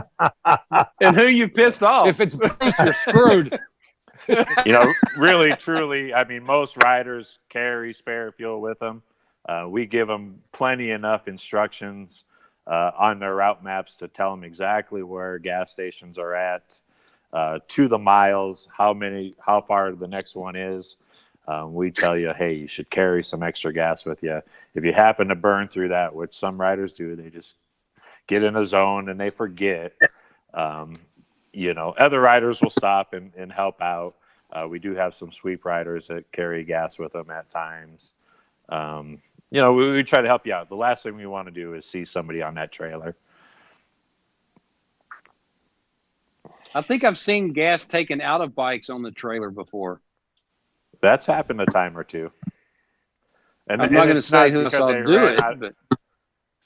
And who you pissed off. If it's Bruce, you're screwed. Really, truly, I mean, most riders carry spare fuel with them. We give them plenty enough instructions on their route maps to tell them exactly where gas stations are at, to the miles, how far the next one is. We tell you, hey, you should carry some extra gas with you. If you happen to burn through that, which some riders do, they just get in a zone and they forget. Other riders will stop and help out. We do have some sweep riders that carry gas with them at times. We try to help you out. The last thing we want to do is see somebody on that trailer. I think I've seen gas taken out of bikes on the trailer before. That's happened a time or two. And I'm not going to say who I saw do it, but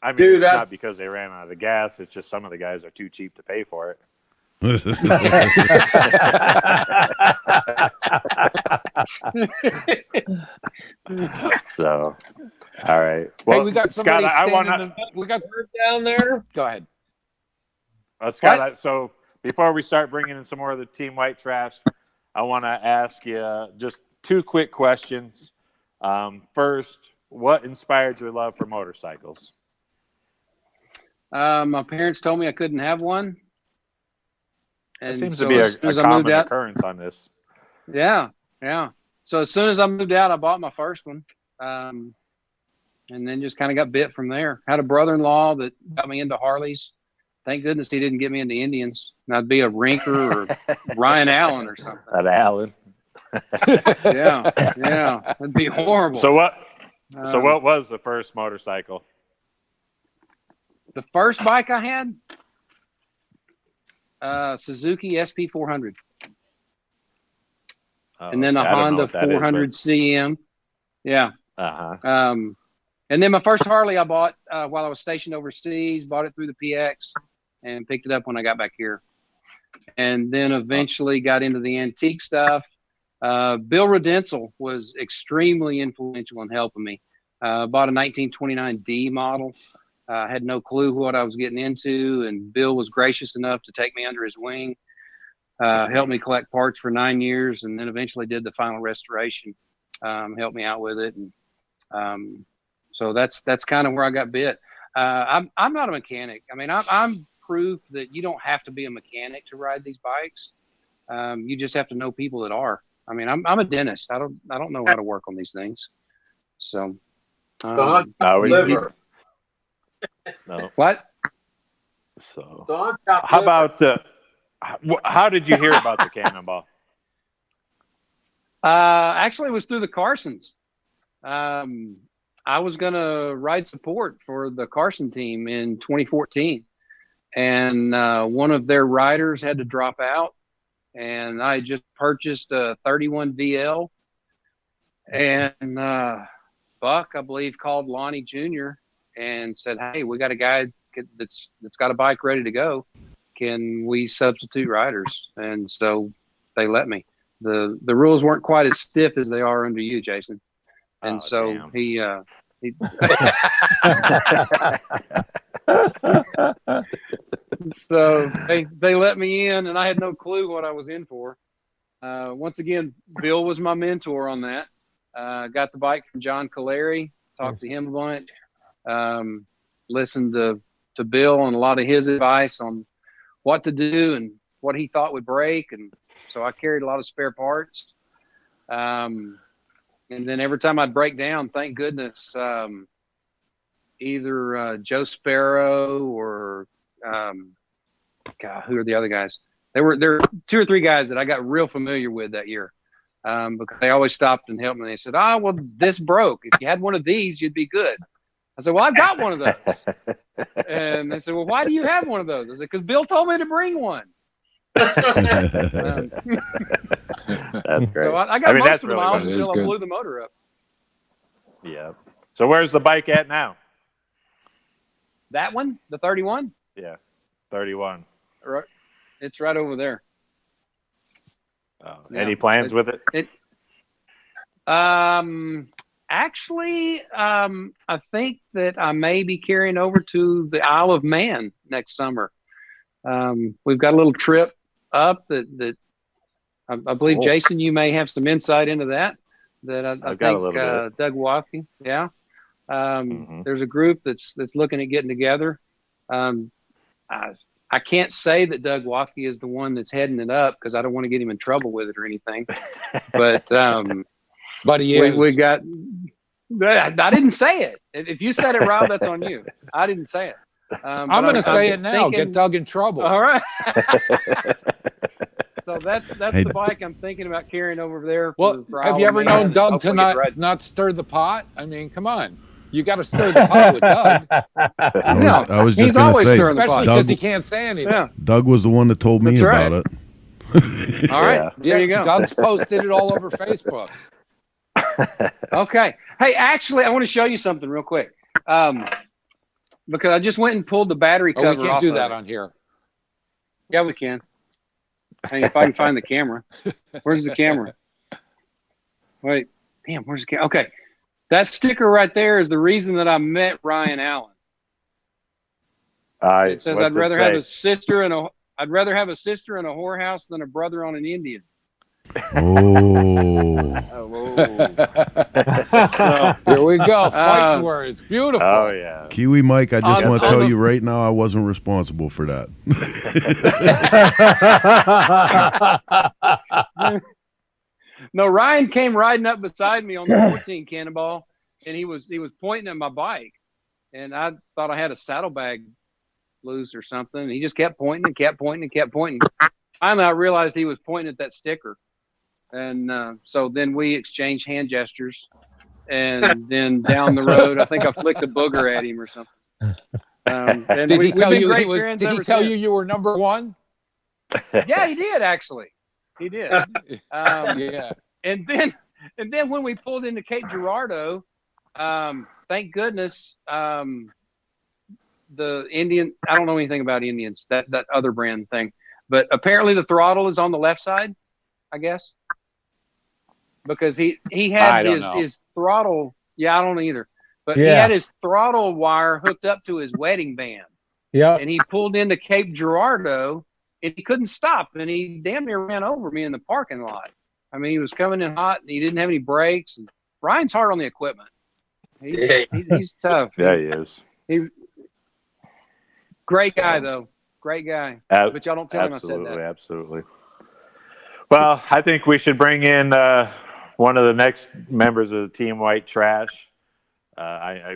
I mean, it's not because they ran out of the gas. It's just some of the guys are too cheap to pay for it. So, all right. Well, Hey, we got somebody Scott, we got down there. Go ahead. Scott, so before we start bringing in some more of the Team White Trash, I want to ask you just two quick questions. First, what inspired your love for motorcycles? My parents told me I couldn't have one. It And seems so to be as soon a as I moved common out, occurrence on this. Yeah. So as soon as I moved out, I bought my first one. And then just kind of got bit from there. Had a brother-in-law that got me into Harleys. Thank goodness he didn't get me into Indians. And I'd be a Rinker or Ryan Allen or something. At Allen. Yeah. It'd be horrible. So what was the first motorcycle? The first bike I had, Suzuki SP400. And then a Honda 400 CM. Yeah. Uh-huh. And then my first Harley I bought while I was stationed overseas, bought it through the PX and picked it up when I got back here. And then eventually got into the antique stuff. Bill Redensel was extremely influential in helping me. Bought a 1929 D model. Had no clue what I was getting into, and Bill was gracious enough to take me under his wing, helped me collect parts for 9 years, and then eventually did the final restoration. Helped me out with it, and so that's kind of where I got bit. I'm not a mechanic. I mean, I'm proof that you don't have to be a mechanic to ride these bikes. You just have to know people that are. I mean, I'm a dentist. I don't know how to work on these things. So, No. What? So how about How did you hear about the Cannonball? Actually, it was through the Carsons. I was going to ride support for the Carson team in 2014. And one of their riders had to drop out. And I just purchased a 31 VL. And Buck, I believe, called Lonnie Jr. and said, "Hey, we got a guy that's got a bike ready to go. Can we substitute riders?" And so they let me. The rules weren't quite as stiff as they are under you, Jason. And damn. he so they let me in, and I had no clue what I was in for. Once again, Bill was my mentor on that. Got the bike from John Caleri, talked to him a bunch, listened to Bill and a lot of his advice on what to do and what he thought would break. And so I carried a lot of spare parts. And then every time I'd break down, thank goodness, either Joe Sparrow or God, who are the other guys? There were 2 or 3 guys that I got real familiar with that year. Because they always stopped and helped me. They said, well, this broke. If you had one of these, you'd be good. I said, well, I've got one of those. And they said, well, why do you have one of those? I said, because Bill told me to bring one. That's great. So I got most of the really miles good. until I blew the motor up. Yeah. So where's the bike at now? That one, the 31? Yeah, 31. Right. It's right over there. Any plans with it? Actually, I think that I may be carrying over to the Isle of Man next summer. We've got a little trip up that I believe, Cool. Jason, you may have some insight into that. I I've got a think little bit. Doug Watkey, yeah. There's a group that's looking at getting together. I can't say that Doug Watkey is the one that's heading it up because I don't want to get him in trouble with it or anything. But he is. We got. I didn't say it. If you said it, Rob, that's on you. I didn't say it. I'm going to say it now. Get Doug in trouble. All right. So that's the bike I'm thinking about carrying over there. Well, for have you ever known Doug to not stir the pot? I mean, come on. You got to stir the pot with Doug. I was just going to say, especially because he can't say anything. Yeah. Doug was the one that told me about it. All right. Yeah. There you go. Doug's posted it all over Facebook. Okay. Hey, actually, I want to show you something real quick. Because I just went and pulled the battery cover off. We can't do that on here. Yeah, we can. Hey, if I can find the camera. Where's the camera? Wait. Damn, where's the camera? Okay. That sticker right there is the reason that I met Ryan Allen. It says I'd rather have a sister and a whorehouse than a brother on an Indian. Oh. So, here we go. Fighting words. Beautiful. Oh, yeah. Kiwi Mike, I just want to tell you right now, I wasn't responsible for that. No, Ryan came riding up beside me on the 14 Cannonball, and he was pointing at my bike, and I thought I had a saddlebag loose or something. And he just kept pointing and kept pointing and kept pointing. Finally, I realized he was pointing at that sticker, and so then we exchanged hand gestures, and then down the road, I think I flicked a booger at him or something. And did he tell you you were number one? Yeah, he did actually. He did. Yeah. And then when we pulled into Cape Girardeau, thank goodness, the Indian, I don't know anything about Indians, that other brand thing, but apparently the throttle is on the left side, I guess, because he had his throttle. Yeah, I don't know either, but he had his throttle wire hooked up to his wedding band. Yeah. And he pulled into Cape Girardeau, and he couldn't stop, and he damn near ran over me in the parking lot. I mean, he was coming in hot, and he didn't have any brakes. And Ryan's hard on the equipment. He's tough. Yeah, he is. Great guy, though. Great guy. But y'all don't tell him I said that. Absolutely. Well, I think we should bring in one of the next members of the Team White Trash.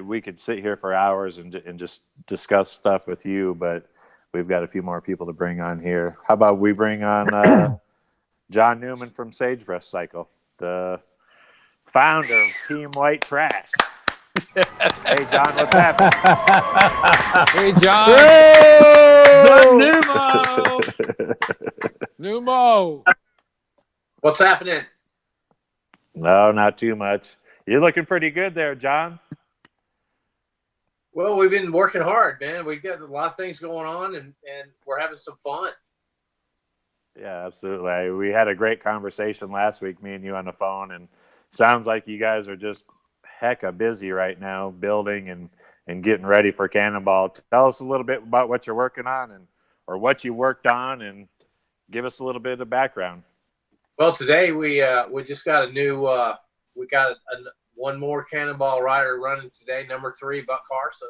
We could sit here for hours and just discuss stuff with you, but we've got a few more people to bring on here. How about we bring on Jon Neuman from Sagebrush Cycle, the founder of Team White Trash. Hey, Jon, what's happening? Hey, Jon. Numo. What's happening? No, not too much. You're looking pretty good there, Jon. Well, we've been working hard, man. We've got a lot of things going on, and we're having some fun. Yeah, absolutely. We had a great conversation last week, me and you on the phone, and sounds like you guys are just hecka busy right now building and getting ready for Cannonball. Tell us a little bit about what you're working on or what you worked on, and give us a little bit of background. Well, today we just got a new we got one more Cannonball rider running today, number 3, Buck Carson.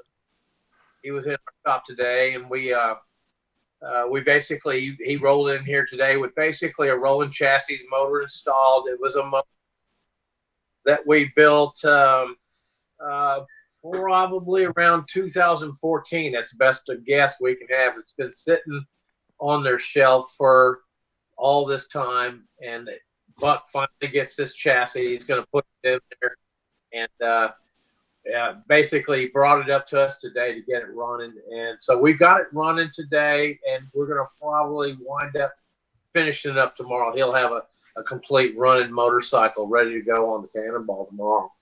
He was in our shop today, and we basically, he rolled in here today with basically a rolling chassis motor installed. It was a motor that we built probably around 2014. That's the best guess we can have. It's been sitting on their shelf for all this time, and Buck finally gets this chassis. He's going to put it in there, and basically brought it up to us today to get it running. And so we got it running today, and we're going to probably wind up finishing it up tomorrow. He'll have a complete running motorcycle ready to go on the Cannonball tomorrow.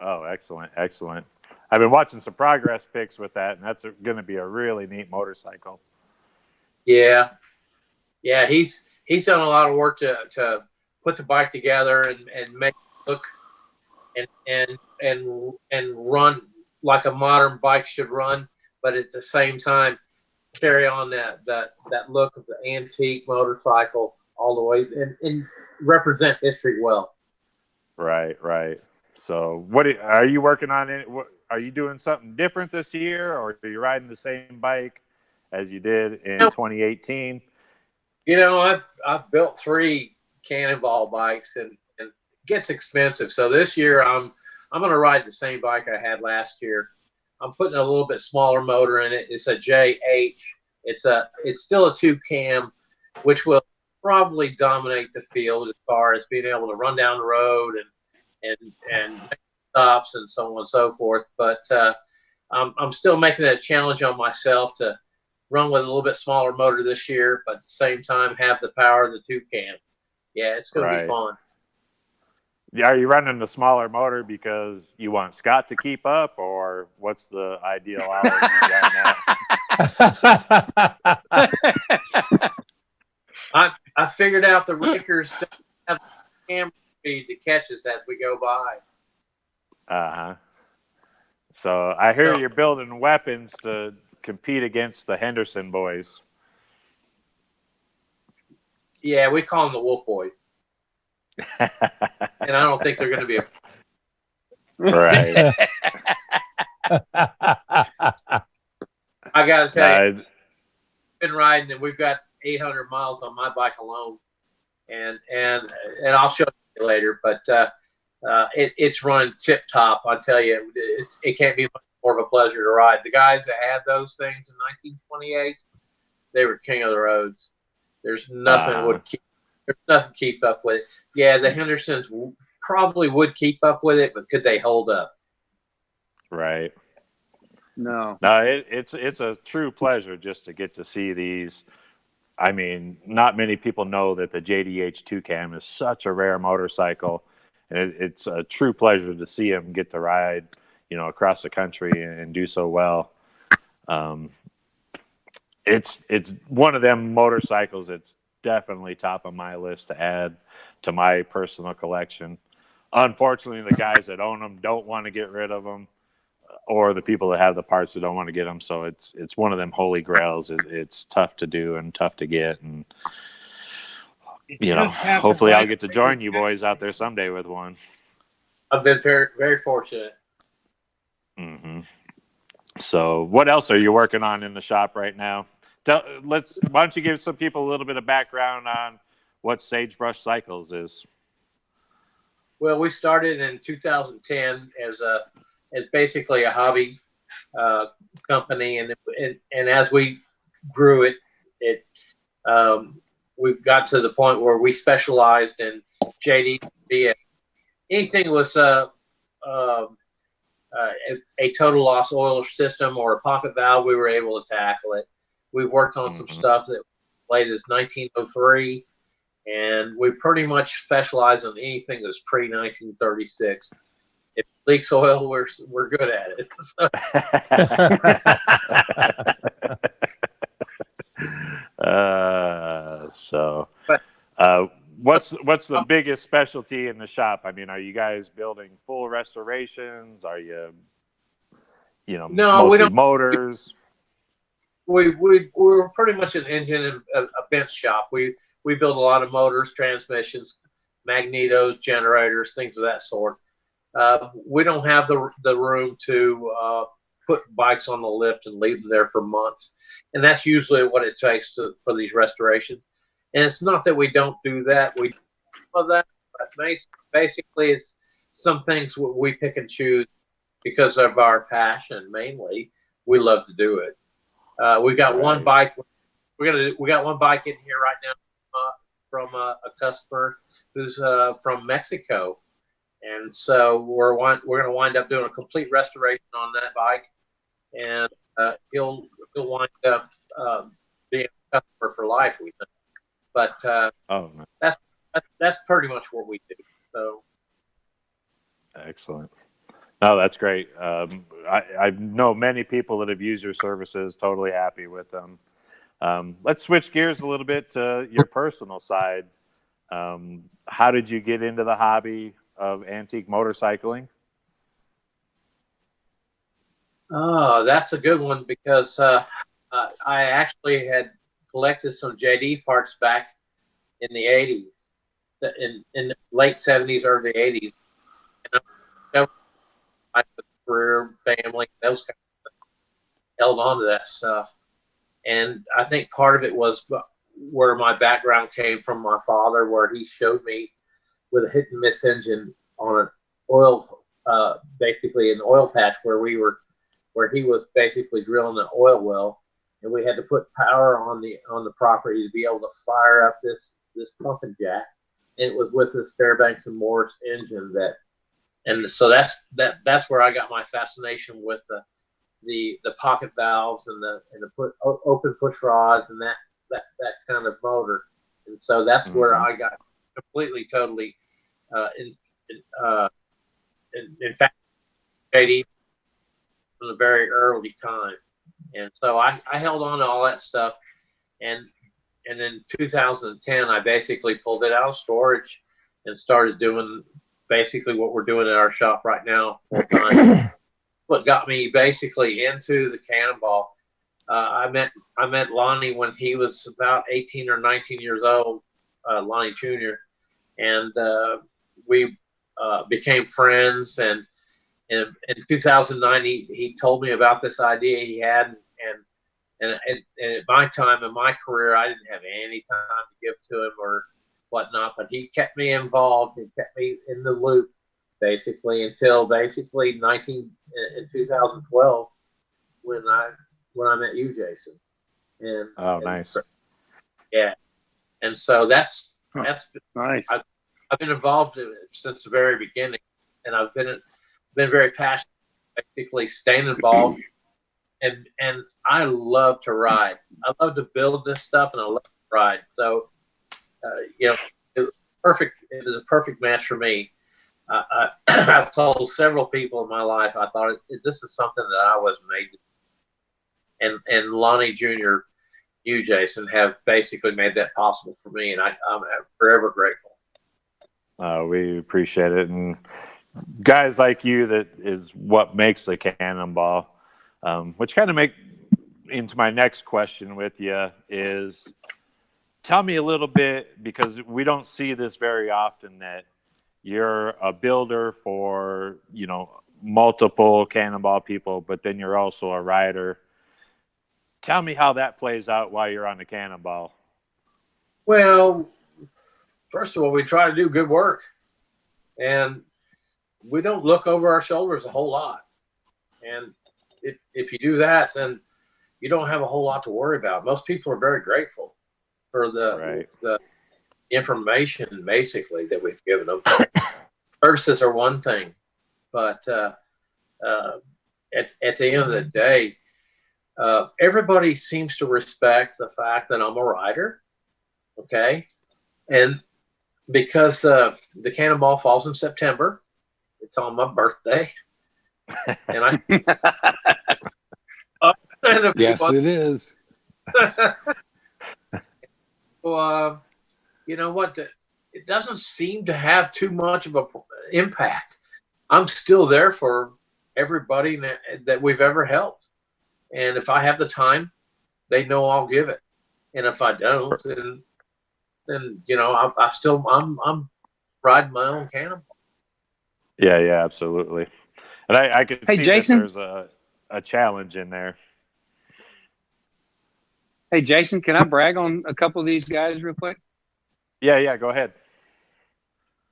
Oh, excellent. Excellent. I've been watching some progress pics with that, and that's going to be a really neat motorcycle. Yeah. Yeah, he's done a lot of work to put the bike together and make it look and run like a modern bike should run, but at the same time carry on that look of the antique motorcycle all the way and represent history well. Right. So what are you working on? Are you doing something different this year, or are you riding the same bike as you did in 2018? You know, I've built 3 Cannonball bikes, and it gets expensive. So this year I'm going to ride the same bike I had last year. I'm putting a little bit smaller motor in it. It's a JH. It's still a 2-cam, which will probably dominate the field as far as being able to run down the road and make stops and so on and so forth. But I'm still making it a challenge on myself to run with a little bit smaller motor this year, but at the same time have the power of the 2-cam. Yeah, it's going to be fun. Yeah, are you running the smaller motor because you want Scott to keep up, or what's the ideal hour I figured out the Rakers have camera speed to catch us as we go by. So I hear you're building weapons to compete against the Henderson boys. Yeah, we call them the Wolf Boys. And I don't think they're going to be right. I got to tell you, I've been riding, and we've got 800 miles on my bike alone, and I'll show you later. But it's running tip top. I tell you, it can't be much more of a pleasure to ride. The guys that had those things in 1928, they were king of the roads. There's nothing keep up with it. Yeah, the Hendersons probably would keep up with it, but could they hold up? Right. No. It's a true pleasure just to get to see these. I mean, not many people know that the JDH 2-cam is such a rare motorcycle, and it's a true pleasure to see them get to ride, across the country and do so well. It's one of them motorcycles that's definitely top of my list to add to my personal collection. Unfortunately, the guys that own them don't want to get rid of them, or the people that have the parts that don't want to get them. So it's one of them holy grails. It's tough to do and tough to get, and hopefully I'll get to join you boys out there someday with one. I've been very, very fortunate. Mm-hmm. So what else are you working on in the shop right now? Why don't you give some people a little bit of background on what Sagebrush Cycles is? Well, we started in 2010 as basically a hobby company, and as we grew it. We've got to the point where we specialized in JD. Anything was a total loss oil system or a pocket valve, we were able to tackle it. We've worked on some stuff that late as 1903, and we pretty much specialize on anything that's pre-1936. If it leaks oil, we're good at it. What's the biggest specialty in the shop? I mean, are you guys building full restorations? Are you no, mostly we don't. Motors? We're pretty much an engine and a bench shop. We build a lot of motors, transmissions, magnetos, generators, things of that sort. We don't have the room to put bikes on the lift and leave them there for months, and that's usually what it takes for these restorations. And it's not that we don't do that. We do that, but basically it's some things we pick and choose because of our passion. Mainly, we love to do it. We got one bike. We got one bike in here right now from a customer who's from Mexico, and so we're going to wind up doing a complete restoration on that bike, and he'll wind up being a customer for life, we think. But that's pretty much what we do. So excellent. No, that's great. I know many people that have used your services, totally happy with them. Let's switch gears a little bit to your personal side. How did you get into the hobby of antique motorcycling? Oh, that's a good one because I actually had collected some JD parts back in the 80s, in the late 70s, early 80s. And I career, family, those kind of things, held on to that stuff. And I think part of it was where my background came from my father, where he showed me with a hit and miss engine on an oil, basically an oil patch where he was basically drilling an oil well. And we had to put power on the property to be able to fire up this pumping jack. And it was with this Fairbanks and Morris engine so that's where I got my fascination with the pocket valves and the open push rods and that kind of motor. And so that's where I got completely, totally in fact, JD from a very early time. And so I held on to all that stuff, and in 2010 I basically pulled it out of storage and started doing basically what we're doing in our shop right now full time. What got me basically into the Cannonball, I met Lonnie when he was about 18 or 19 years old, Lonnie Jr., and we became friends. And in 2009, he told me about this idea he had, and at my time in my career, I didn't have any time to give to him or whatnot, but he kept me involved and kept me in the loop basically until basically in 2012 when I met you, Jason. And nice. Yeah, and so that's nice. I've been involved in it since the very beginning, and I've been very passionate, basically staying involved, and I love to ride. I love to build this stuff, and I love to ride. So, it was perfect. It was a perfect match for me. I've told several people in my life I thought this is something that I was made to do. And Lonnie Jr., you, Jason, have basically made that possible for me, and I'm forever grateful. We appreciate it, and guys like you, that is what makes the Cannonball. Which kind of make into my next question with you is, tell me a little bit, because we don't see this very often, that you're a builder for, multiple Cannonball people, but then you're also a rider. Tell me how that plays out while you're on the Cannonball. Well, first of all, we try to do good work, and we don't look over our shoulders a whole lot. And if you do that, then you don't have a whole lot to worry about. Most people are very grateful for the information, basically, that we've given them. Services are one thing, but at the end of the day, everybody seems to respect the fact that I'm a rider, okay? And because the Cannonball falls in September, it's on my birthday, and Yes, it is. Well, you know what? It doesn't seem to have too much of an impact. I'm still there for everybody that we've ever helped. And if I have the time, they know I'll give it. And if I don't, then you know, I'm riding my own Cannonball. Yeah, absolutely. And I could see Jason? that there's a challenge in there. Hey, Jason, can I brag on a couple of these guys real quick? Yeah, go ahead.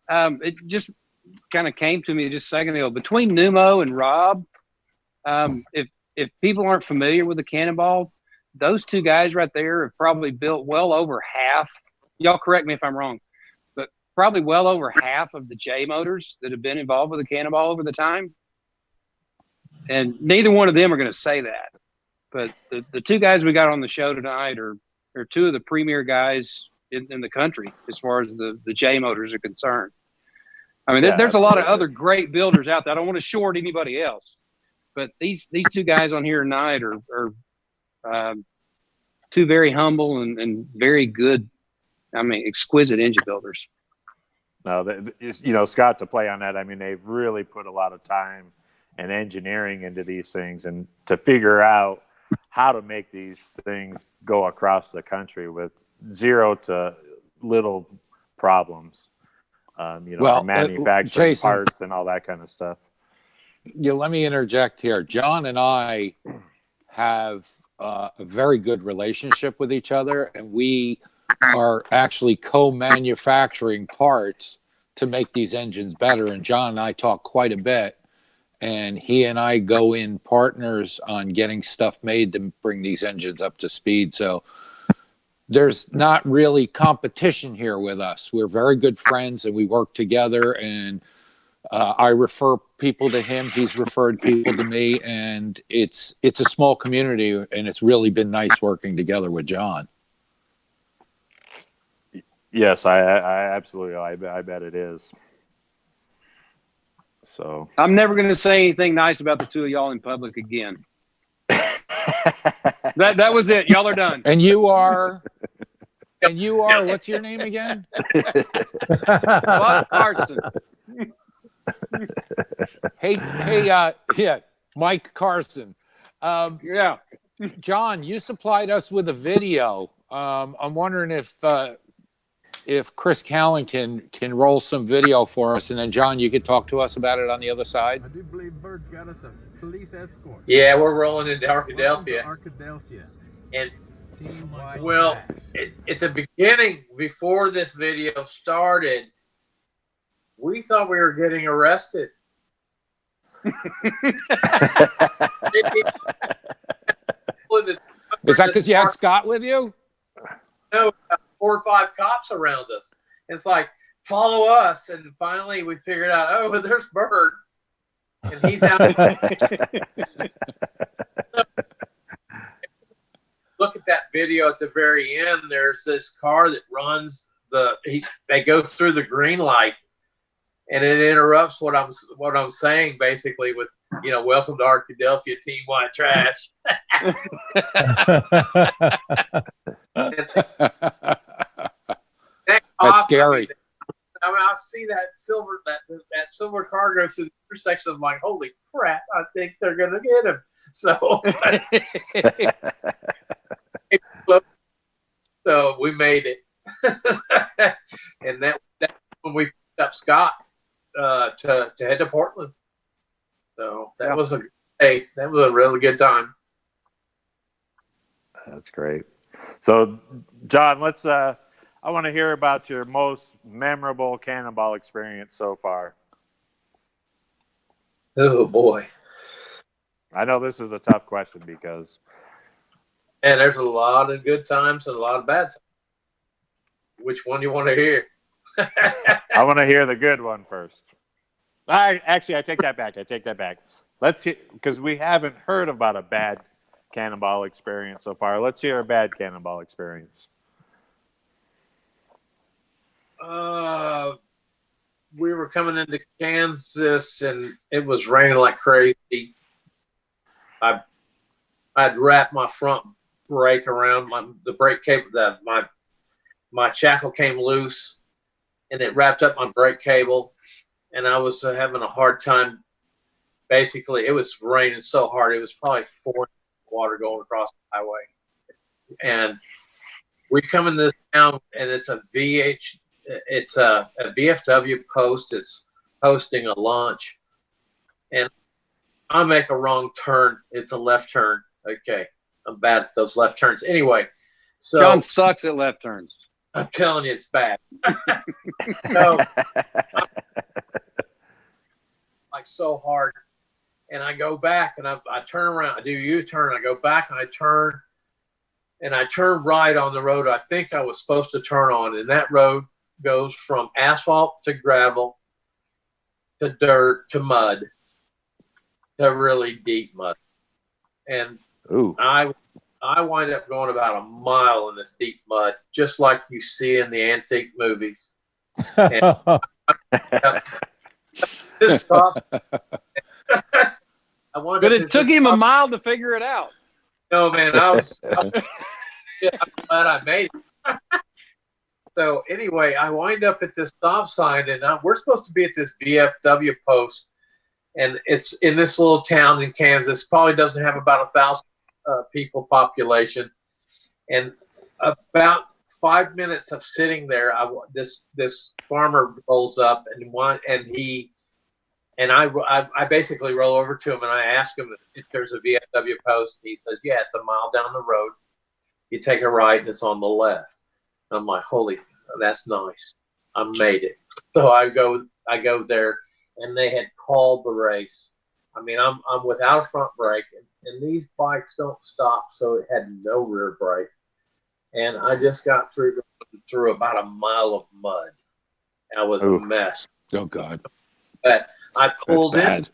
It just kind of came to me just a second ago. Between Numo and Rob, if people aren't familiar with the Cannonball, those two guys right there have probably built well over half. Y'all correct me if I'm wrong, but probably well over half of the J motors that have been involved with the Cannonball over the time. And neither one of them are going to say that. But the two guys we got on the show tonight are two of the premier guys in the country as far as the J motors are concerned. I mean, there's a lot of other great builders out there. I don't want to short anybody else, but these two guys on here tonight are two very humble and very good, I mean, exquisite engine builders. No, you know, Scott, to play on that, I mean, they've really put a lot of time and engineering into these things, and to figure out how to make these things go across the country with zero to little problems. You know, Well, for manufacturing Jason, parts and all that kind of stuff. Yeah, let me interject here. John and I have a very good relationship with each other, and we are actually co-manufacturing parts to make these engines better. And John and I talk quite a bit, and he and I go in partners on getting stuff made to bring these engines up to speed. So there's not really competition here with us. We're very good friends, and we work together, and I refer people to him. He's referred people to me, and it's a small community, and it's really been nice working together with John. Yes, I absolutely. I bet it is. So I'm never going to say anything nice about the two of y'all in public again. That was it. Y'all are done. And you are. What's your name again? What, Carson? Hey, Mike Carson. Yeah. John, you supplied us with a video. I'm wondering if Chris Callan can roll some video for us, and then John, you could talk to us about it on the other side. I do believe Bird's got us a police escort. Yeah, we're rolling into Arkadelphia. And well, at the beginning, before this video started, we thought we were getting arrested. Is that because you had Scott with you? No, 4 or 5 cops around us. It's like, follow us. And finally we figured out, oh, there's Byrd. And he's out. Look at that video at the very end. There's this car that runs they go through the green light, and it interrupts what I'm saying, basically, with, you know, welcome to Arkadelphia, Team White Trash. That's scary. I mean, I see that silver car go through the intersection. I'm like, holy crap! I think they're gonna get him. So, so we made it, and that when we picked up Scott to head to Portland. So that was a really good time. that's great. So, John, let's. I want to hear about your most memorable Cannonball experience so far. Oh boy. I know this is a tough question because And there's a lot of good times and a lot of bad times. Which one do you want to hear? I want to hear the good one first. I take that back. Let's hear, because we haven't heard about a bad cannonball experience so far. Let's hear a bad cannonball experience. We were coming into Kansas and it was raining like crazy. I'd wrapped my front brake around the brake cable. My shackle came loose and it wrapped up my brake cable, and I was having a hard time. Basically, it was raining so hard. It was probably 4 inches of water going across the highway. And we come in this town, and it's a VFW post. It's hosting a launch. And I make a wrong turn. It's a left turn. Okay. I'm bad at those left turns. Anyway, so John sucks at left turns. I'm telling you, it's bad. So, like so hard. And I go back and I turn around. I do U-turn. I go back and I turn right on the road I think I was supposed to turn on. And that road goes from asphalt to gravel to dirt to mud to really deep mud. And Ooh. I wind up going about a mile in this deep mud, just like you see in the antique movies. And this stop. But it took him a mile to figure it out. No, man, I'm glad I made it. So anyway, I wind up at this stop sign, and we're supposed to be at this VFW post, and it's in this little town in Kansas. Probably doesn't have about 1,000 people population, and about 5 minutes of sitting there, this farmer rolls up and I basically roll over to him and I ask him if there's a VFW post. He says, yeah, it's a mile down the road. You take a right and it's on the left. I'm like, holy, that's nice. I made it. So I go there, and they had called the race. I mean, I'm without a front brake, and these bikes don't stop, so it had no rear brake. And I just got through about a mile of mud. I was a mess. Oh God! But I pulled into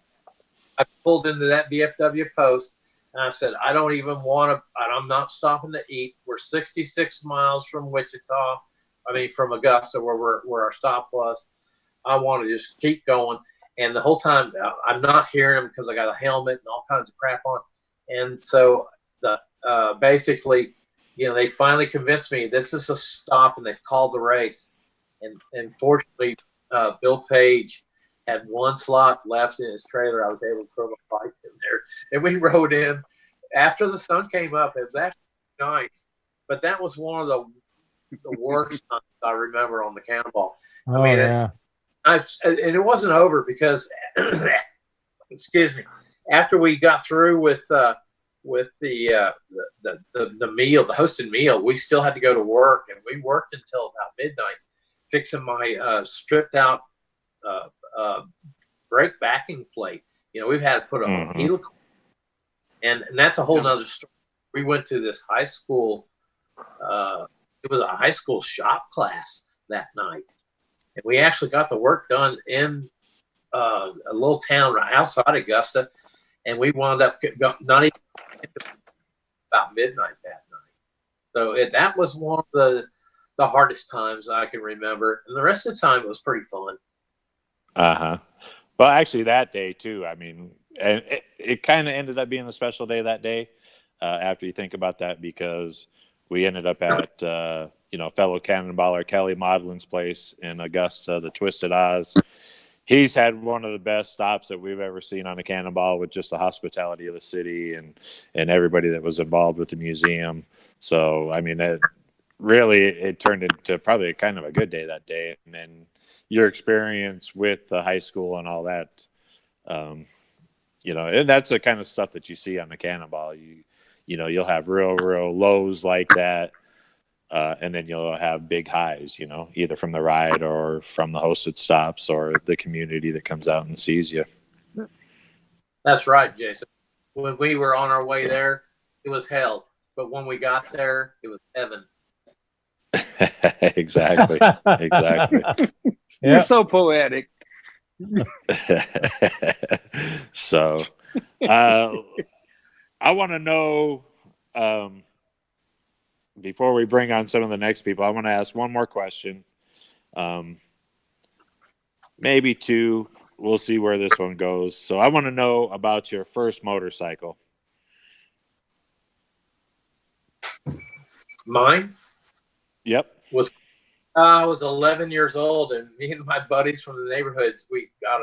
that VFW post, and I said, I don't even want to. I'm not stopping to eat. We're 66 miles from Wichita. From Augusta, where our stop was. I want to just keep going. And the whole time, I'm not hearing them because I got a helmet and all kinds of crap on. And so basically, they finally convinced me this is a stop, and they've called the race. And fortunately, Bill Page had one slot left in his trailer. I was able to throw the bike in there. And we rode in. After the sun came up, it was actually nice. But that was one of the worst times I remember on the Cannonball. Yeah. And it wasn't over because, excuse me, after we got through with the meal, the hosted meal, we still had to go to work, and we worked until about midnight, fixing my stripped out brake backing plate. We've had to put a needle, and that's a whole nother story. We went to this high school. It was a high school shop class that night. And we actually got the work done in a little town right outside Augusta. And we wound up not even about midnight that night. So that was one of the hardest times I can remember. And the rest of the time, it was pretty fun. Uh-huh. Well, actually, that day, too, and it kind of ended up being a special day that day after you think about that, because we ended up at, fellow cannonballer Kelly Maudlin's place in Augusta, the Twisted Oz. He's had one of the best stops that we've ever seen on a cannonball, with just the hospitality of the city and everybody that was involved with the museum. So, it turned into probably kind of a good day that day. And then your experience with the high school and all that, and that's the kind of stuff that you see on the Cannonball. You'll have real lows like that, and then you'll have big highs, either from the ride or from the hosted stops or the community that comes out and sees you. That's right, Jason. When we were on our way there, it was hell. but when we got there, it was heaven. Exactly. You're so poetic. So, I want to know, before we bring on some of the next people, I want to ask one more question. Maybe two. We'll see where this one goes. So I want to know about your first motorcycle. Mine? Yep. I was 11 years old, and me and my buddies from the neighborhood, we got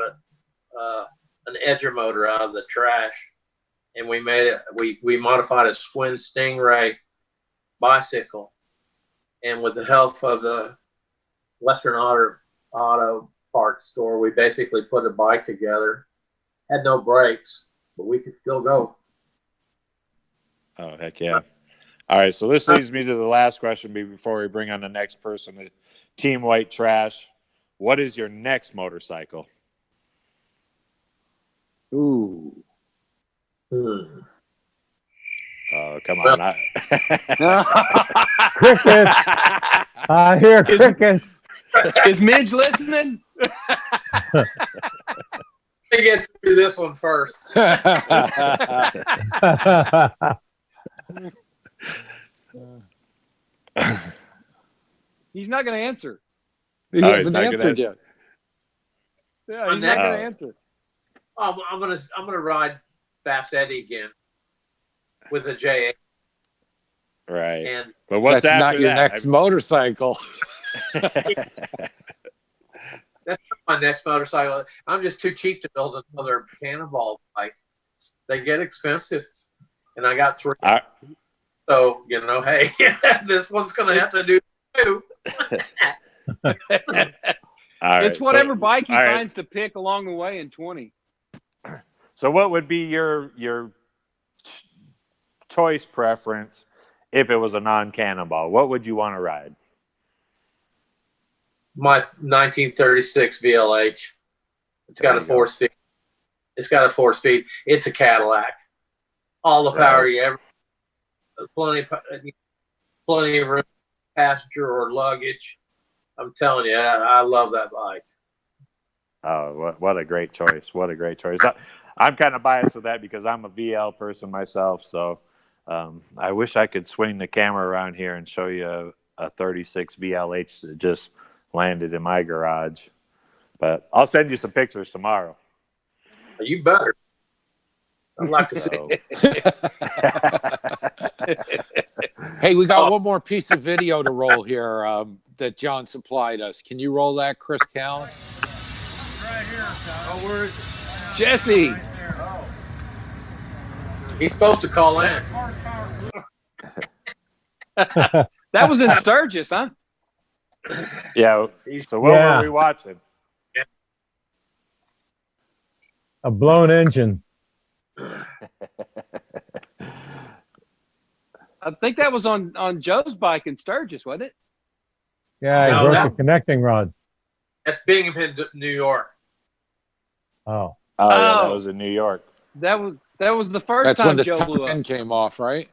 an edger motor out of the trash, and we made it. We modified a Swin Stingray bicycle, and with the help of the Western Auto Parts store, we basically put a bike together. Had no brakes, but we could still go. Oh, heck yeah. All right, so this leads me to the last question before we bring on the next person. Team White Trash, what is your next motorcycle? Ooh. Oh, come on. Cricket. I hear cricket. Is Midge listening? Let me get through this one first. He's not going to answer. He hasn't answered yet. Yeah, he's not going to answer. I'm gonna ride Fast Eddie again with a J8. Right. And but what's That's after not your that? next motorcycle. that's not my next motorcycle. I'm just too cheap to build another Cannonball bike. They get expensive, and I got 3. So hey, this one's gonna have to do too. All right, it's whatever bike he finds to pick along the way in 20. So what would be your choice preference if it was a non-Cannonball? What would you want to ride? My 1936 VLH. It's got a 4-speed. It's got a 4-speed. It's a Cadillac. All the power you ever. Plenty of room, passenger or luggage. I'm telling you, I love that bike. Oh, what a great choice! What a great choice! I'm kind of biased with that because I'm a VL person myself. So I wish I could swing the camera around here and show you a 36 VLH that just landed in my garage. But I'll send you some pictures tomorrow. You better. I'd like to see. Hey, we got one more piece of video to roll here that John supplied us. Can you roll that, Chris Callen? Right here, Cal. Jesse. He's supposed to call in. That was in Sturgis, huh? Yeah. So what were we watching? A blown engine. I think that was on Joe's bike in Sturgis, wasn't it? Yeah, No, I broke that- the connecting rod. That's Binghamton, New York. Oh. Oh, yeah, that was in New York. That was the first That's time when the Joe blew top up. end came off, right?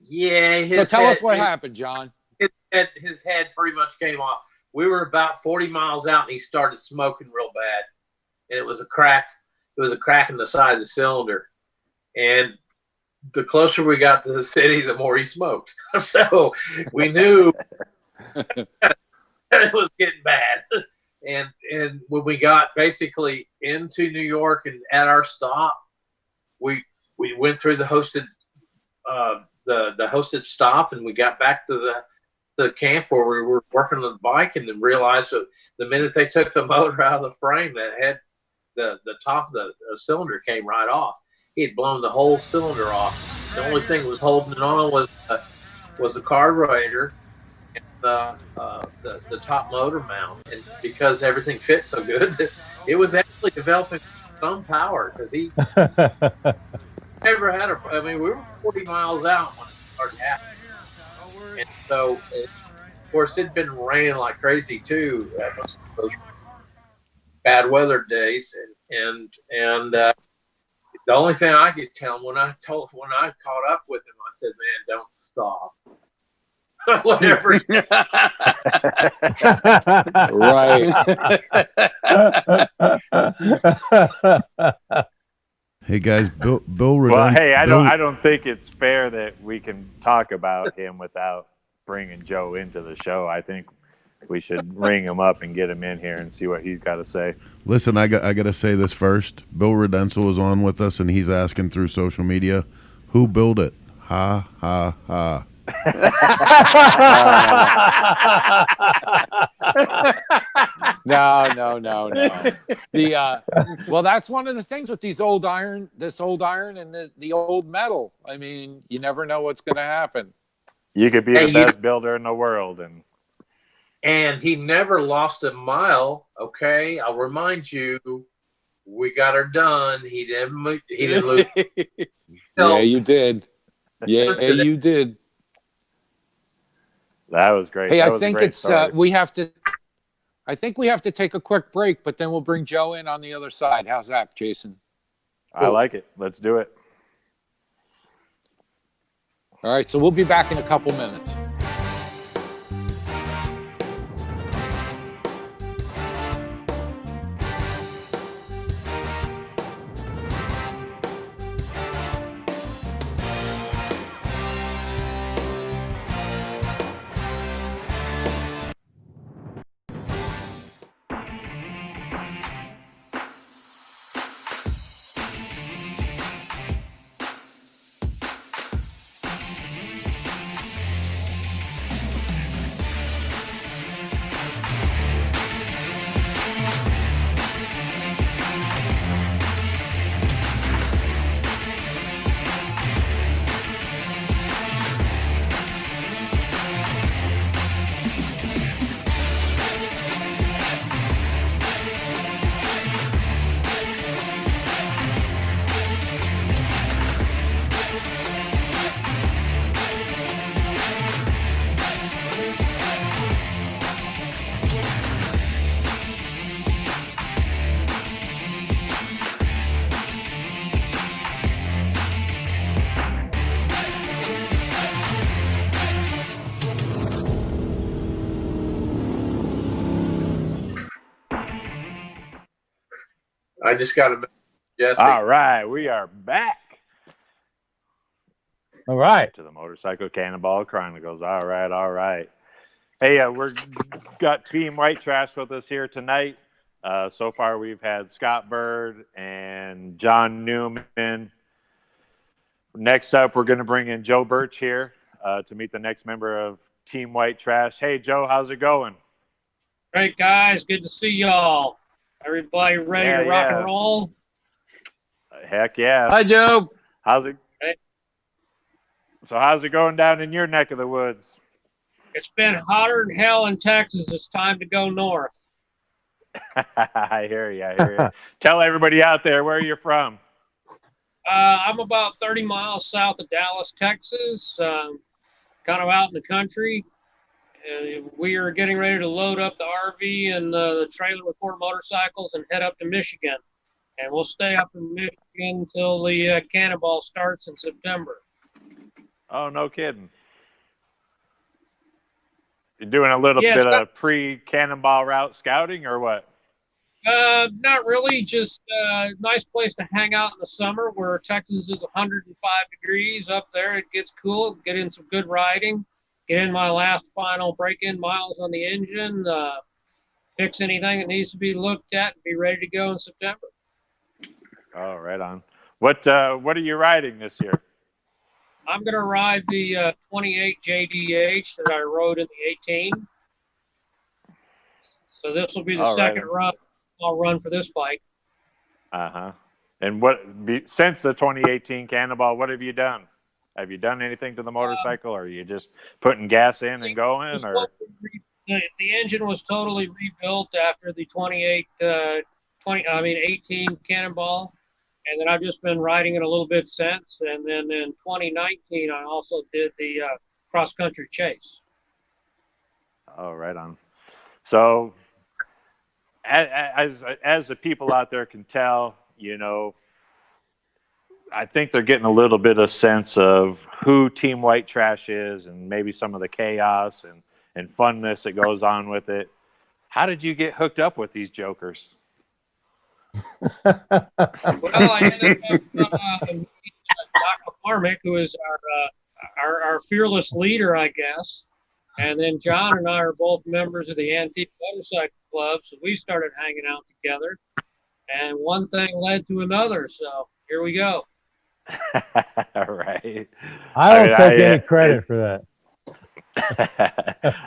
Yeah. So tell us what happened, John. His head pretty much came off. We were about 40 miles out, and he started smoking real bad. And it was a crack. It was a crack in the side of the cylinder. And the closer we got to the city, the more he smoked. So we knew that it was getting bad. And when we got basically into New York and at our stop, we went through the hosted the hosted stop, and we got back to the camp where we were working on the bike, and then realized that the minute they took the motor out of the frame, that had the top of the cylinder came right off. He had blown the whole cylinder off. The only thing that was holding it on was the carburetor and the top motor mount. And because everything fit so good, it was actually developing some power, because he never had we were 40 miles out when it started happening. And so, of course, it'd been raining like crazy too, those bad weather days, and The only thing I could tell him when I caught up with him, I said, "Man, don't stop." Whatever. Right. Hey guys, Bill Well, hey, Bill, I don't think it's fair that we can talk about him without bringing Joe into the show. I think we should ring him up and get him in here and see what he's got to say. Listen, I got to say this first. Bill Redensel is on with us, and he's asking through social media, who built it? Ha ha ha. No. Well, that's one of the things with this old iron and the old metal. I mean, you never know what's going to happen. You could be the best builder in the world, and he never lost a mile. Okay, I'll remind you, we got her done. He didn't lose. Yeah, you did. Yeah, you did. That was great. Hey, that I was think a great it's story. I think we have to take a quick break, but then we'll bring Joe in on the other side. How's that, Jason? I like it. Let's do it. All right, so we'll be back in a couple minutes. I just got to Jesse. All right, we are back. All right. To the Motorcycle Cannonball Chronicles. All right. Hey, we're got Team White Trash with us here tonight. So far, we've had Scott Byrd and Jon Neuman. Next up, we're going to bring in Joe Burch here to meet the next member of Team White Trash. Hey, Joe, how's it going? Great, guys. Good to see y'all. Everybody ready to rock and roll? Heck yeah. Hi, Joe. How's it? Hey. So how's it going down in your neck of the woods? It's been hotter than hell in Texas. It's time to go north. I hear you. Tell everybody out there where you're from. I'm about 30 miles south of Dallas, Texas, kind of out in the country. And we are getting ready to load up the RV and the trailer with 4 motorcycles and head up to Michigan. And we'll stay up in Michigan until the Cannonball starts in September. Oh, no kidding. You're doing a little bit of pre-Cannonball route scouting or what? Not really. Just a nice place to hang out in the summer where Texas is 105 degrees up there. It gets cool. Get in some good riding. Get in my last final break-in miles on the engine. Fix anything that needs to be looked at and be ready to go in September. Oh, right on. What are you riding this year? I'm going to ride the 28 JDH that I rode in the 18. So this will be the second run I'll run for this bike. Uh-huh. And since the 2018 Cannonball, what have you done? Have you done anything to the motorcycle, or are you just putting gas in and going? Or the engine was totally rebuilt after the 18 Cannonball, and then I've just been riding it a little bit since. And then in 2019, I also did the cross-country chase. Oh, right on. So, as the people out there can tell, you know, I think they're getting a little bit of sense of who Team White Trash is, and maybe some of the chaos and funness that goes on with it. How did you get hooked up with these jokers? Well, I ended up meeting Doc McCormick, who is our fearless leader, I guess. And then John and I are both members of the Antique Motorcycle Club, so we started hanging out together. And one thing led to another, so here we go. All right. I don't take any credit for that.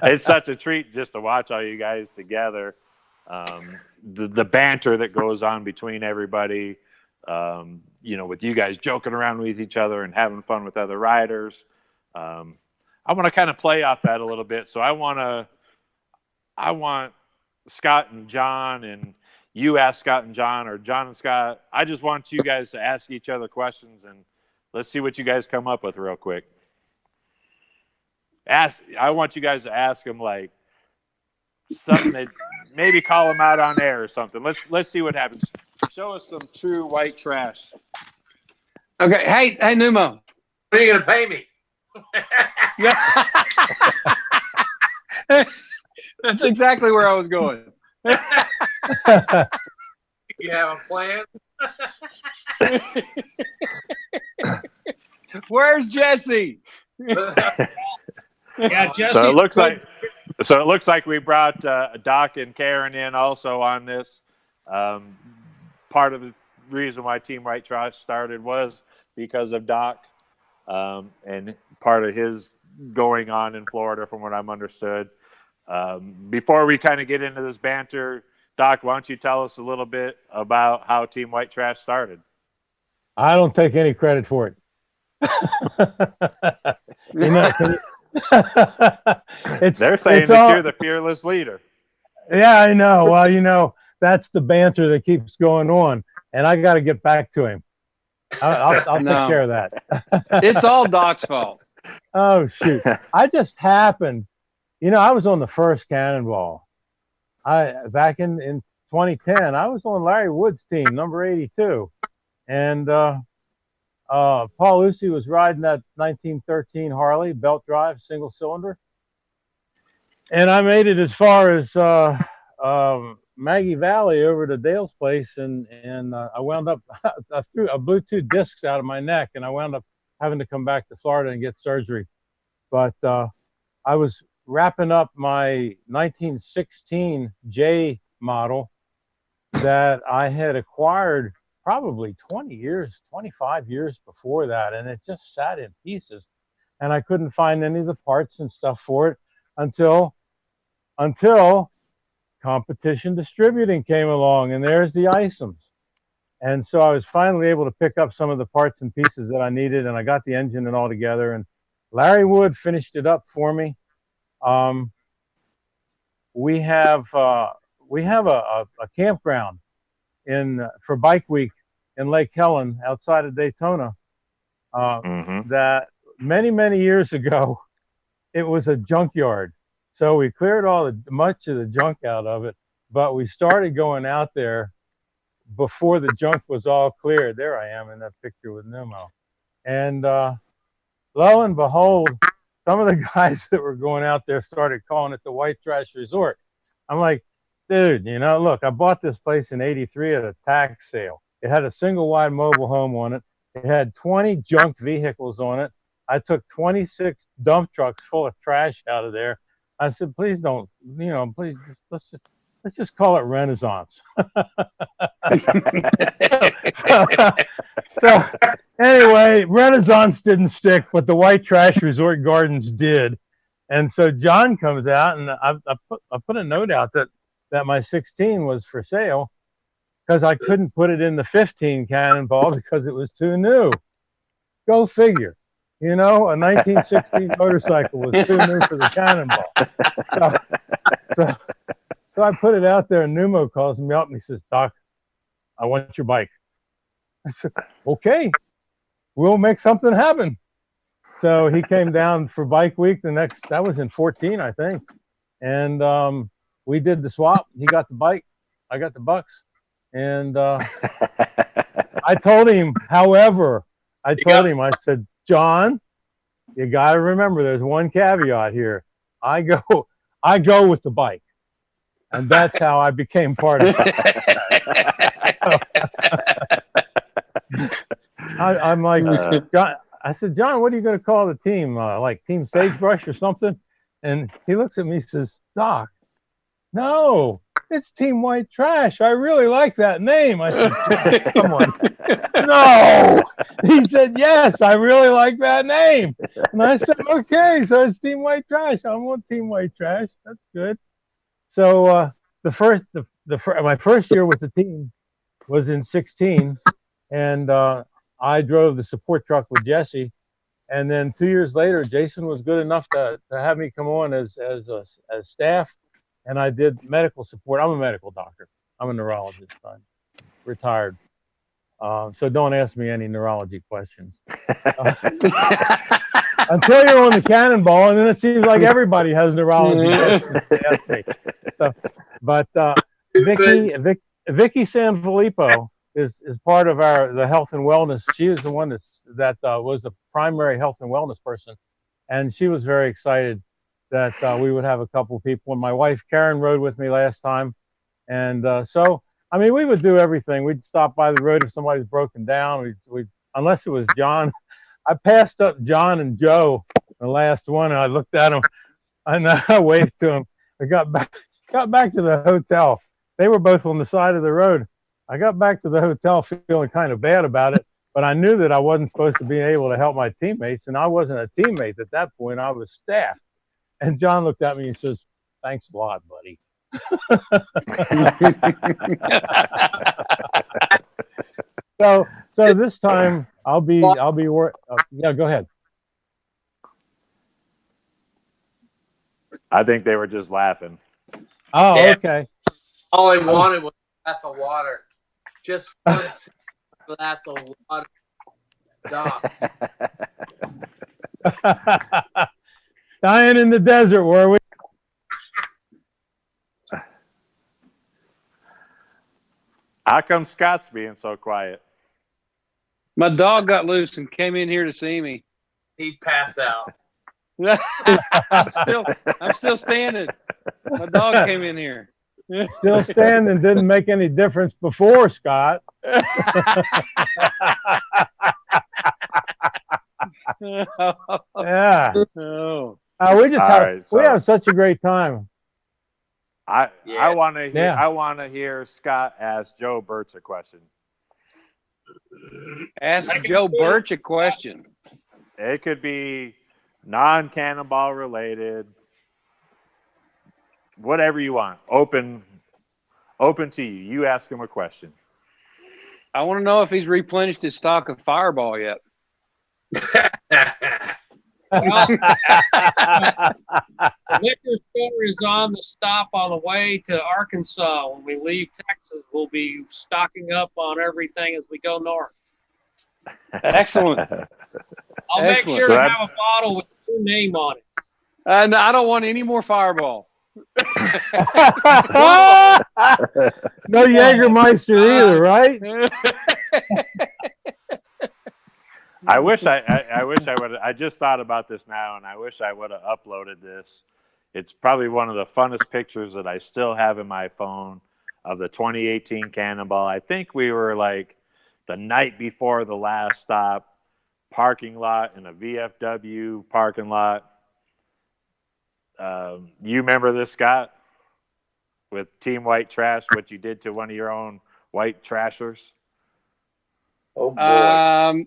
It's such a treat just to watch all you guys together. The banter that goes on between everybody, with you guys joking around with each other and having fun with other riders. I want to kind of play off that a little bit. So I want Scott and John, and you ask Scott and John, or John and Scott. I just want you guys to ask each other questions, and let's see what you guys come up with real quick. I want you guys to ask them like something that maybe call them out on air or something. Let's see what happens. Show us some true white trash. Okay. Hey, Newman. When are you going to pay me? That's exactly where I was going. You have a plan? Where's Jesse? Yeah, Jesse. So it looks like we brought Doc and Karen in also on this. Part of the reason why Team White Trash started was because of Doc, and part of his going on in Florida, from what I'm understood. Before we kind of get into this banter, Doc, why don't you tell us a little bit about how Team White Trash started? I don't take any credit for it. They're saying that you're the fearless leader. Yeah, I know. Well, that's the banter that keeps going on, and I got to get back to him. I'll take care of that. It's all Doc's fault. Oh, shoot. I just happened, I was on the first Cannonball. Back in 2010, I was on Larry Wood's team, number 82. And Paul Lucy was riding that 1913 Harley, belt drive, single cylinder. And I made it as far as Maggie Valley over to Dale's place, and I wound up, I blew 2 discs out of my neck, and I wound up having to come back to Florida and get surgery. But I was wrapping up my 1916 J model that I had acquired probably 25 years before that, and it just sat in pieces, and I couldn't find any of the parts and stuff for it until Competition Distributing came along, and there's the Isoms. And so I was finally able to pick up some of the parts and pieces that I needed, and I got the engine and all together, and Larry Wood finished it up for me. We have a campground for Bike Week in Lake Helen outside of Daytona. That many years ago, it was a junkyard. So we cleared much of the junk out of it, but we started going out there before the junk was all cleared. There I am in that picture with Nemo. And lo and behold, some of the guys that were going out there started calling it the White Trash Resort. I'm like, dude, look, I bought this place in '83 at a tax sale. It had a single wide mobile home on it. It had 20 junked vehicles on it. I took 26 dump trucks full of trash out of there. I said, please don't, please let's just call it Renaissance. so anyway, Renaissance didn't stick, but the White Trash Resort Gardens did. And so John comes out, and I put a note out that my 16 was for sale, because I couldn't put it in the 15 Cannonball because it was too new. Go figure. A 1960s motorcycle was too new for the Cannonball. So I put it out there, and Numo calls me up and he says, Doc, I want your bike. I said, okay, we'll make something happen. So he came down for Bike Week that was in 14, I think. And we did the swap. He got the bike, I got the bucks. And I told him, however, I told him, I said, John, you got to remember there's one caveat here. I go with the bike. And that's how I became part of it. I'm like, John, I said, John, what are you going to call the team? Like Team Sagebrush or something? And he looks at me and says, Doc, no, it's Team White Trash. I really like that name. I said, come on. No. He said, yes, I really like that name. And I said, okay, so it's Team White Trash. I want Team White Trash. That's good. So my first year with the team was in 16, and I drove the support truck with Jesse. And then 2 years later, Jason was good enough to have me come on as staff, and I did medical support. I'm a medical doctor. I'm a neurologist. I'm retired. So don't ask me any neurology questions. Until you're on the Cannonball, and then it seems like everybody has neurology questions to ask me. So, but Vicky Sanfilippo is part of the health and wellness. She is the one that was the primary health and wellness person, and she was very excited that we would have a couple people. And my wife Karen rode with me last time, and so I mean we would do everything. We'd stop by the road if somebody's broken down. We unless it was John. I passed up John and Joe, the last one, and I looked at him, and I waved to him. I got back to the hotel. They were both on the side of the road. I got back to the hotel feeling kind of bad about it, but I knew that I wasn't supposed to be able to help my teammates, and I wasn't a teammate at that point. I was staff. And John looked at me and says, "Thanks a lot, buddy." So this time I'll be yeah, go ahead. I think they were just laughing. Oh, Yeah. okay. All I wanted was a glass of water. Just one glass of water. Doc. Dying in the desert, were we? How come Scott's being so quiet? My dog got loose and came in here to see me. He passed out. I'm still standing. My dog came in here. Still standing, didn't make any difference before, Scott. Yeah. Oh. We have such a great time. I want to hear. Yeah. I want to hear Scott ask Joe Burch a question. Ask Joe Burch a question. It could be non-Cannonball related, whatever you want. Open to you. You ask him a question. I want to know if he's replenished his stock of Fireball yet. Well, the liquor store is on the stop on the way to Arkansas. When we leave Texas, we'll be stocking up on everything as we go north. Excellent. I'll make Excellent. sure to have a bottle with your name on it. And I don't want any more Fireball. No Jägermeister either, right? I wish I would. I just thought about this now, and I wish I would have uploaded this. It's probably one of the funnest pictures that I still have in my phone of the 2018 Cannonball. I think we were like the night before the last stop, parking lot in a VFW parking lot. You remember this, Scott? With Team White Trash, what you did to one of your own white trashers? Oh boy.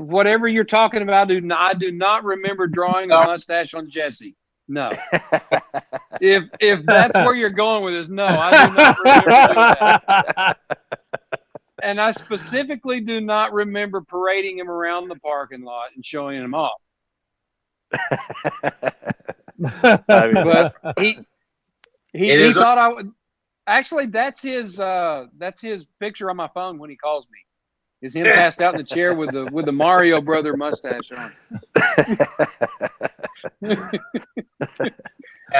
Whatever you're talking about, I do not remember drawing a mustache on Jesse. No. If that's where you're going with this, no, I do not remember doing that. And I specifically do not remember parading him around the parking lot and showing him off. But he thought I would. Actually, that's his picture on my phone when he calls me. Is him passed out in the chair with the Mario brother mustache on.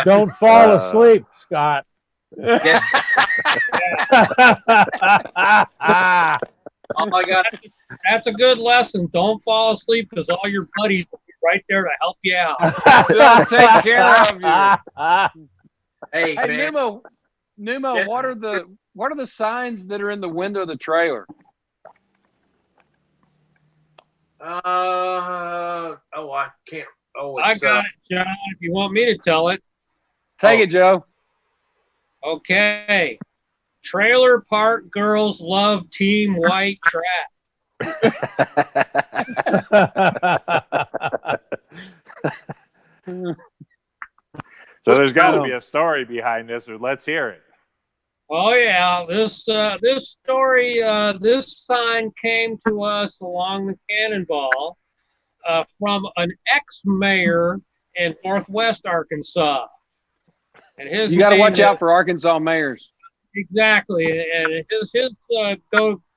Don't fall asleep, Scott. All I got. That's a good lesson. Don't fall asleep because all your buddies will be right there to help you out. They'll take care of you. Hey, Hey, man. Numo, Yes. what are the signs that are in the window of the trailer? I can't. Oh, I it's, got it, John. If you want me to tell it. Take it, Joe. Okay. Trailer Park Girls Love Team White Trash. So there's got to be a story behind this, or let's hear it. Oh yeah, this story, this sign came to us along the Cannonball from an ex-mayor in Northwest Arkansas, and his You got to name watch is- out for Arkansas mayors. Exactly, and his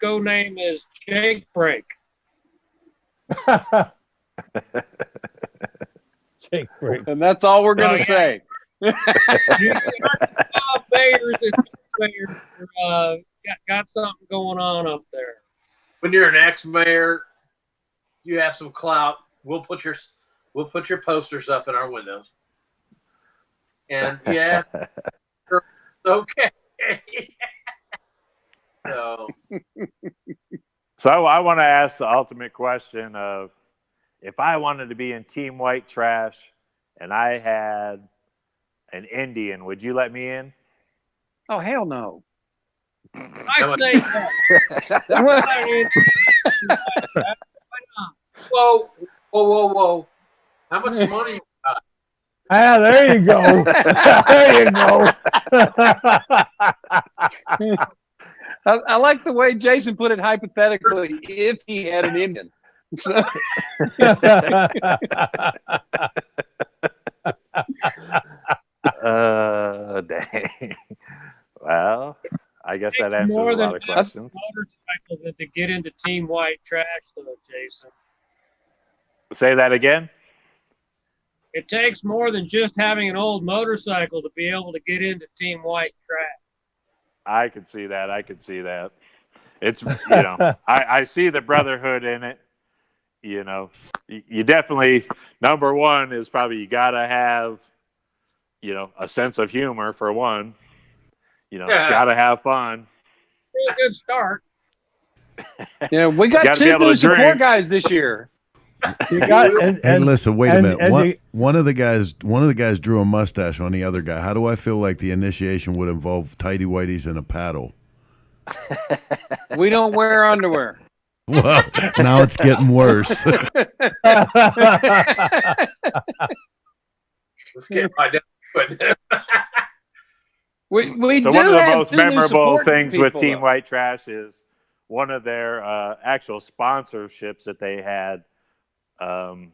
go name is Jake Break. Jake Break. And that's all we're going Oh, to yeah. say. The Arkansas mayors got something going on up there. when you're an ex-mayor, you have some clout. We'll put your posters up in our windows. And yeah, okay. So So I want to ask the ultimate question of, if I wanted to be in Team White Trash and I had an Indian, would you let me in? Oh, hell no. I say so. whoa. How much money you got? Ah, there you go. There you go. I like the way Jason put it hypothetically, if he had an Indian. So, Dang. Well, I guess that answers a More than lot of just questions. motorcycles and to get into Team White Trash, though, Jason. Say that again. It takes more than just having an old motorcycle to be able to get into Team White Trash. I could see that. It's, I see the brotherhood in it. You definitely, number one is probably you got to have, a sense of humor for one. Got to have fun. Really good start. yeah, we got Gotta be two able to new support drink. guys this year. You got, Hey, listen, wait a minute. and One of the guys drew a mustache on the other guy. How do I feel like the initiation would involve tighty whities and a paddle? We don't wear underwear. Well, now it's getting worse. Let's get right down to it. we So do one of the have most two new memorable support things with people, Team though. White Trash is one of their actual sponsorships that they had.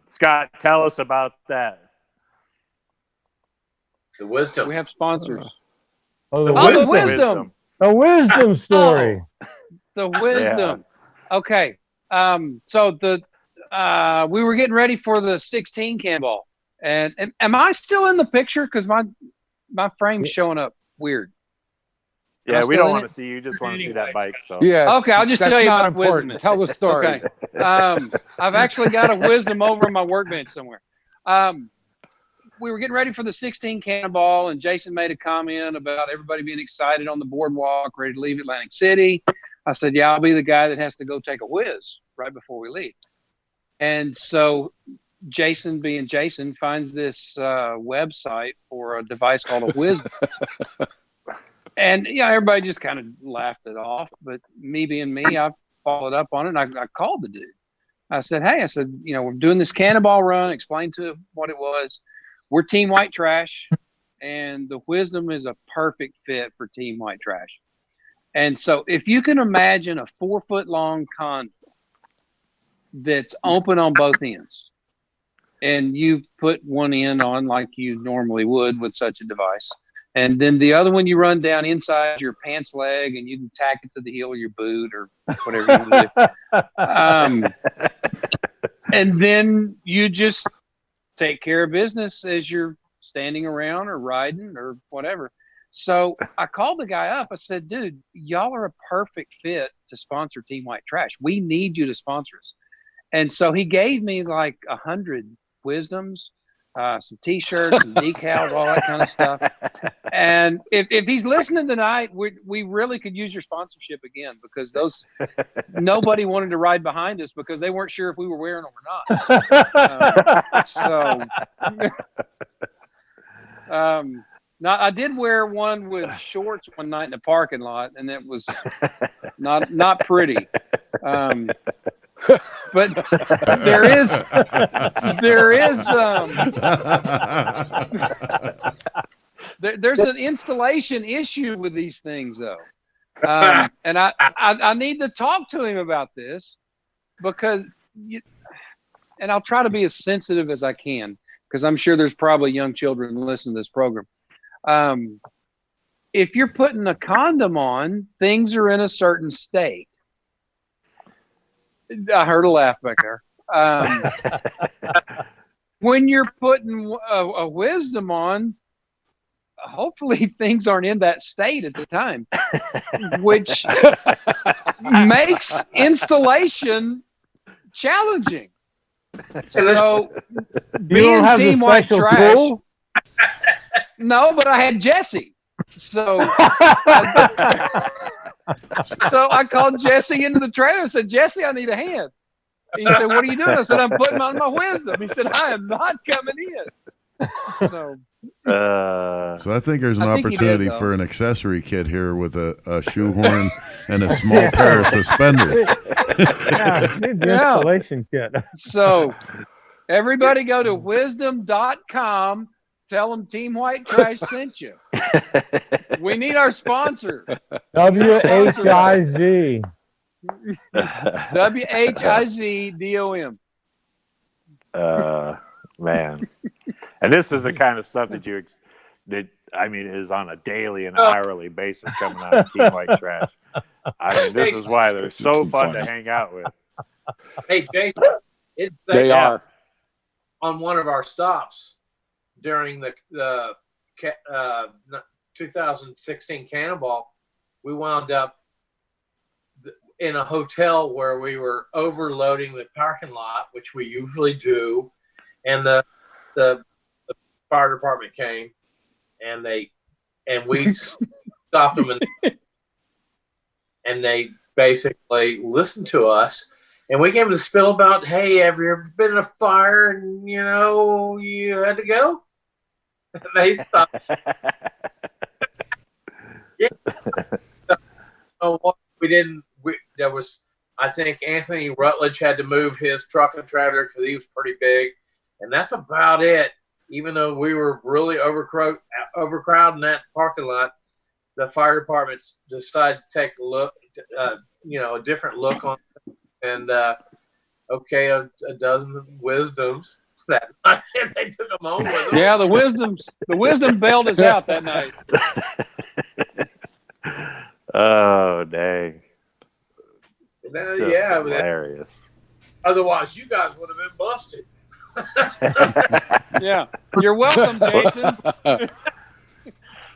Scott, tell us about that. The wisdom. We have sponsors. oh, The Oh, the wisdom. wisdom. a wisdom story. The wisdom. Okay. So we were getting ready for the 16 Cannonball. And am I still in the picture? Because my frame's showing up weird. Am I Yeah, we still don't in want it? to see you. Just want to see that bike. So Yeah. Okay, I'll just that's tell you not about the wisdom. important. Tell the story. Okay. I've actually got a wisdom over on my workbench somewhere. We were getting ready for the 16 Cannonball, and Jason made a comment about everybody being excited on the boardwalk, ready to leave Atlantic City. I said, yeah, I'll be the guy that has to go take a whiz right before we leave. And so Jason, being Jason, finds this website for a device called a whiz. And, everybody just kind of laughed it off. But me being me, I followed up on it, and I called the dude. I said, hey, we're doing this Cannonball run. Explained to him what it was. We're Team White Trash, and the wisdom is a perfect fit for Team White Trash. And so if you can imagine a 4-foot-long condom that's open on both ends, and you put one end on like you normally would with such a device, and then the other one you run down inside your pants leg, and you can tack it to the heel of your boot or whatever you want to do. And then you just take care of business as you're standing around or riding or whatever. So I called the guy up. I said, dude, y'all are a perfect fit to sponsor Team White Trash. We need you to sponsor us. And so he gave me like 100 wisdoms, some T-shirts, some decals, all that kind of stuff. And if he's listening tonight, we really could use your sponsorship again, because nobody wanted to ride behind us because they weren't sure if we were wearing them or not. Now, I did wear one with shorts one night in the parking lot, and it was not pretty. But there's an installation issue with these things, though, and I need to talk to him about this, because and I'll try to be as sensitive as I can, because I'm sure there's probably young children listening to this program. If you're putting a condom on, things are in a certain state. I heard a laugh back there. When you're putting a wisdom on, hopefully things aren't in that state at the time, which makes installation challenging. So being Team White Trash. Pool? No, but I had Jesse. So I called Jesse into the trailer and said, Jesse, I need a hand. He said, what are you doing? I said, I'm putting on my wisdom. He said, I am not coming in. So I think there's an opportunity for an accessory kit here with a shoehorn and a small pair of suspenders. Installation kit. So everybody go to wisdom.com. Tell them Team White Trash sent you. We need our sponsor. WHIZ. WHIZDOM. Man. And this is the kind of stuff that is on a daily and hourly basis coming out of Team White Trash. I mean, this is why they're so fun to hang out with. Hey, Jason, they are on one of our stops during the 2016 Cannonball. We wound up in a hotel where we were overloading the parking lot, which we usually do, and the fire department came, and we stopped them, and they basically listened to us, and we gave them the spill about, hey, have you ever been in a fire and you had to go? And they stopped. Yeah. We didn't. There was, I think, Anthony Rutledge had to move his truck and trailer because he was pretty big, and that's about it. Even though we were really overcrowding that parking lot, the fire departments decided to take a look, a different look on it, and a dozen wisdoms that night. They took them home with them. Yeah, the wisdom belt is out that night. Oh, dang. Yeah, hilarious. Otherwise, you guys would have been busted. Yeah, you're welcome, Jason.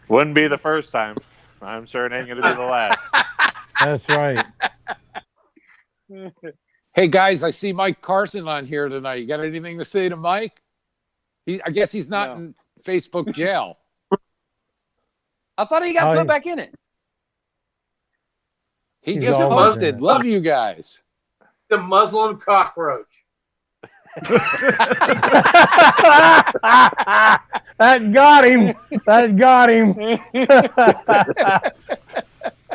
Wouldn't be the first time. I'm sure it ain't going to be the last. That's right. Hey, guys, I see Mike Carson on here tonight. You got anything to say to Mike? I guess he's not in Facebook jail. I thought he got put back in it. He just posted. Love you guys. The Muslim cockroach. That got him.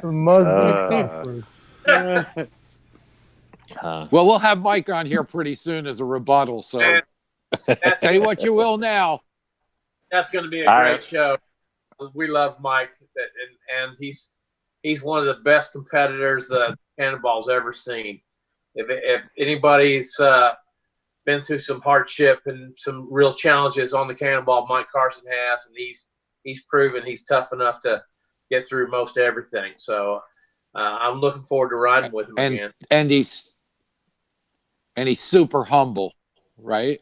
Muslim cockroach. Well, we'll have Mike on here pretty soon as a rebuttal. So say what you will now. That's going to be a great show. We love Mike, and he's one of the best competitors that Cannonball's ever seen. If anybody's been through some hardship and some real challenges on the Cannonball, Mike Carson has, and he's proven he's tough enough to get through most everything. So I'm looking forward to riding with him again. And he's super humble, right?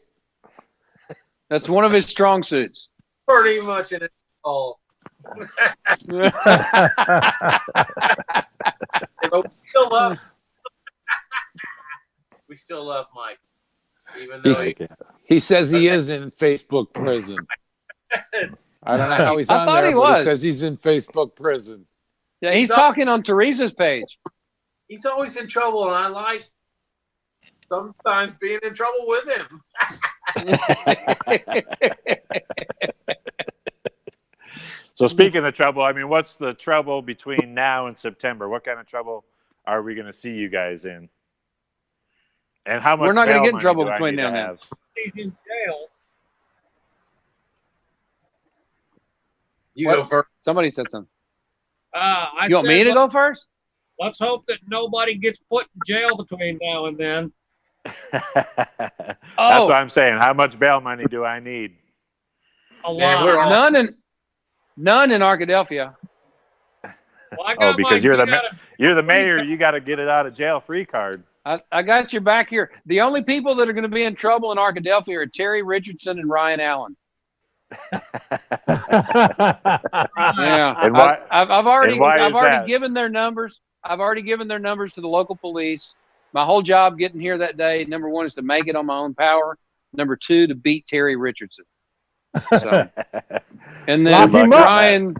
That's one of his strong suits. Pretty much in it all. We still love Mike, even though he says he is in Facebook prison. I don't know how he's on there, but he says he's in Facebook prison. Yeah, he's talking on Teresa's page. He's always in trouble, and I like sometimes being in trouble with him. So speaking of trouble, I mean, what's the trouble between now and September? What kind of trouble are we going to see you guys in? And how much? We're not going to get in money trouble do I between need now to and then. have? He's in jail. You go first. Somebody said something. I You want me to go first? Let's hope that nobody gets put in jail between now and then. That's what I'm saying. How much bail money do I need? A lot. None in Arkadelphia. Well, because you're the mayor. You got to get it out of jail free card. I got your back here. The only people that are going to be in trouble in Arkadelphia are Terry Richardson and Ryan Allen. Yeah, And why? I've already that? given their numbers. I've already given their numbers to the local police. My whole job getting here that day, number one, is to make it on my own power. Number two, to beat Terry Richardson. So, and then Ryan,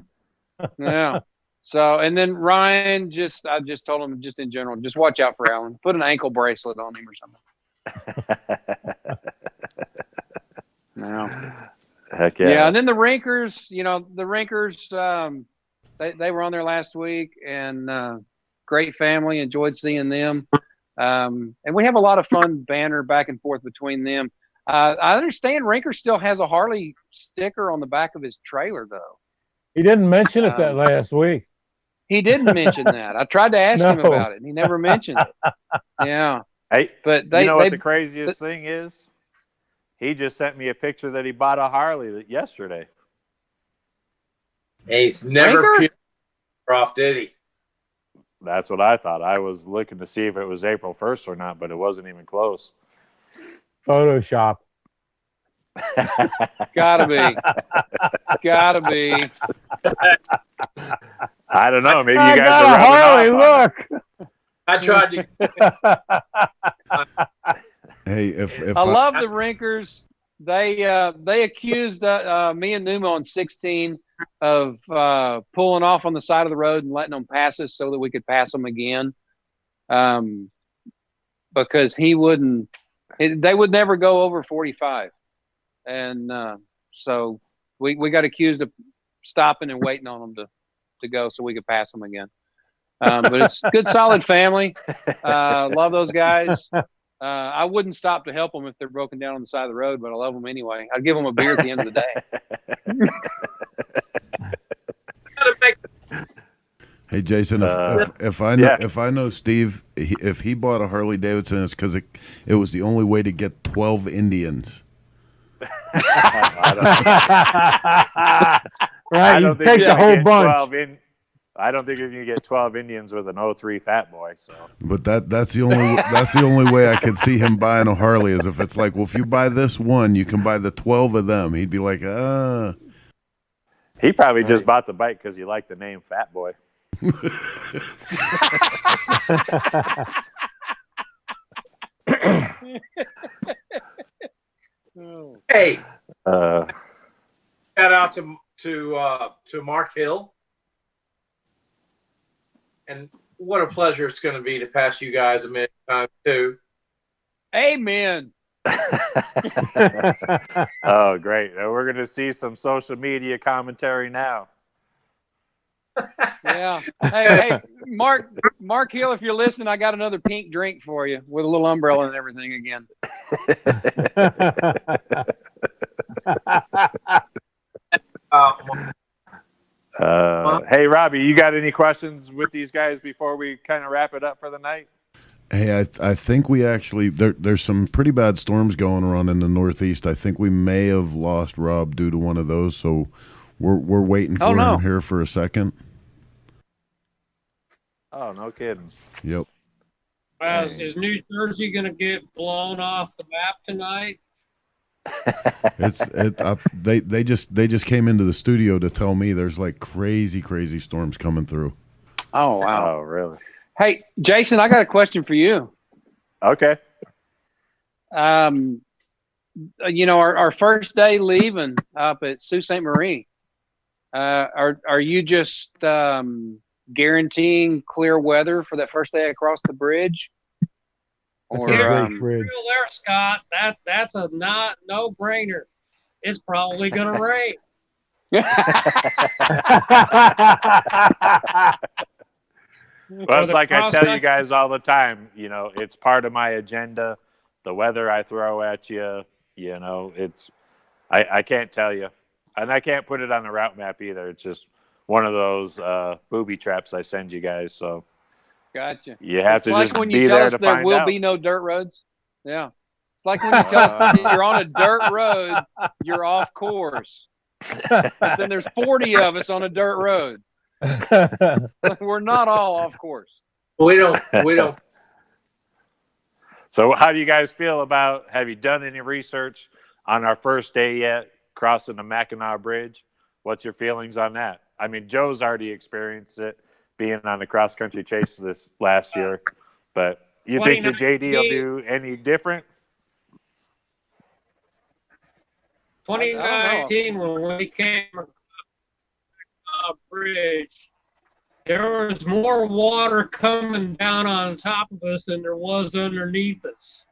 yeah. So, and then Ryan, I just told him, just in general, just watch out for Allen. Put an ankle bracelet on him or something. No. Heck yeah. Yeah, and then the Rinkers, they were on there last week, and great family. Enjoyed seeing them. And we have a lot of fun banter back and forth between them. I understand Rinker still has a Harley sticker on the back of his trailer, though. He didn't mention it that last week. He didn't mention that. I tried to ask him about it, and he never mentioned it. Yeah. Hey, but you know what the craziest thing is? He just sent me a picture that he bought a Harley yesterday. He's never off, did he? That's what I thought. I was looking to see if it was April 1st or not, but it wasn't even close. Photoshop. Gotta be. I don't know. Maybe you I guys got are a Harley. Look. I tried to. Hey, if I love the Rinkers. They accused me and Newman on 16 of pulling off on the side of the road and letting them pass us so that we could pass them again. Because they would never go over 45. And so we got accused of stopping and waiting on them to go so we could pass them again. But it's good, solid family. Love those guys. I wouldn't stop to help them if they're broken down on the side of the road, but I love them anyway. I'd give them a beer at the end of the day. Hey Jason, if I know Steve, if he bought a Harley Davidson, it's because it was the only way to get 12 Indians. Right, you take the whole bunch. I don't think you can get 12 Indians with an 03 Fat Boy. So, but that's the only way I could see him buying a Harley is if it's like, well, if you buy this one, you can buy the 12 of them. He'd be like, He probably just bought the bike because he liked the name Fat Boy. Hey, shout out to Mark Hill, and what a pleasure it's going to be to pass you guys a minute time too. Amen. Oh, great! We're going to see some social media commentary now. Yeah. Hey, Mark Hill, if you're listening, I got another pink drink for you with a little umbrella and everything again. Hey, Robbie, you got any questions with these guys before we kind of wrap it up for the night? Hey, I think we actually there's some pretty bad storms going around in the Northeast. I think we may have lost Rob due to one of those, so we're waiting for him here for a second. Oh, no kidding. Yep. Is New Jersey going to get blown off the map tonight? They just came into the studio to tell me there's like crazy storms coming through. Oh wow! Oh, really? Hey, Jason, I got a question for you. Okay. Our first day leaving up at Sault Ste. Marie, are you just guaranteeing clear weather for that first day across the bridge? Or Great bridge. Real there, Scott. That's a no-brainer. It's probably gonna rain. Well, it's like I tell you guys all the time, it's part of my agenda. The weather I throw at you, I can't tell you. And I can't put it on the route map either. It's just one of those booby traps I send you guys. So gotcha. You have to like just when be you tell there us to there find will out. be no dirt roads. Yeah. It's like when you tell us you're on a dirt road, you're off course. But then there's 40 of us on a dirt road. We're not all off course. We don't. So how do you guys feel about, have you done any research on our first day yet, crossing the Mackinac Bridge? What's your feelings on that? I mean, Joe's already experienced it, being on the cross-country chase this last year. But you think your JD will do any different? 2019, when we came across the bridge, there was more water coming down on top of us than there was underneath us.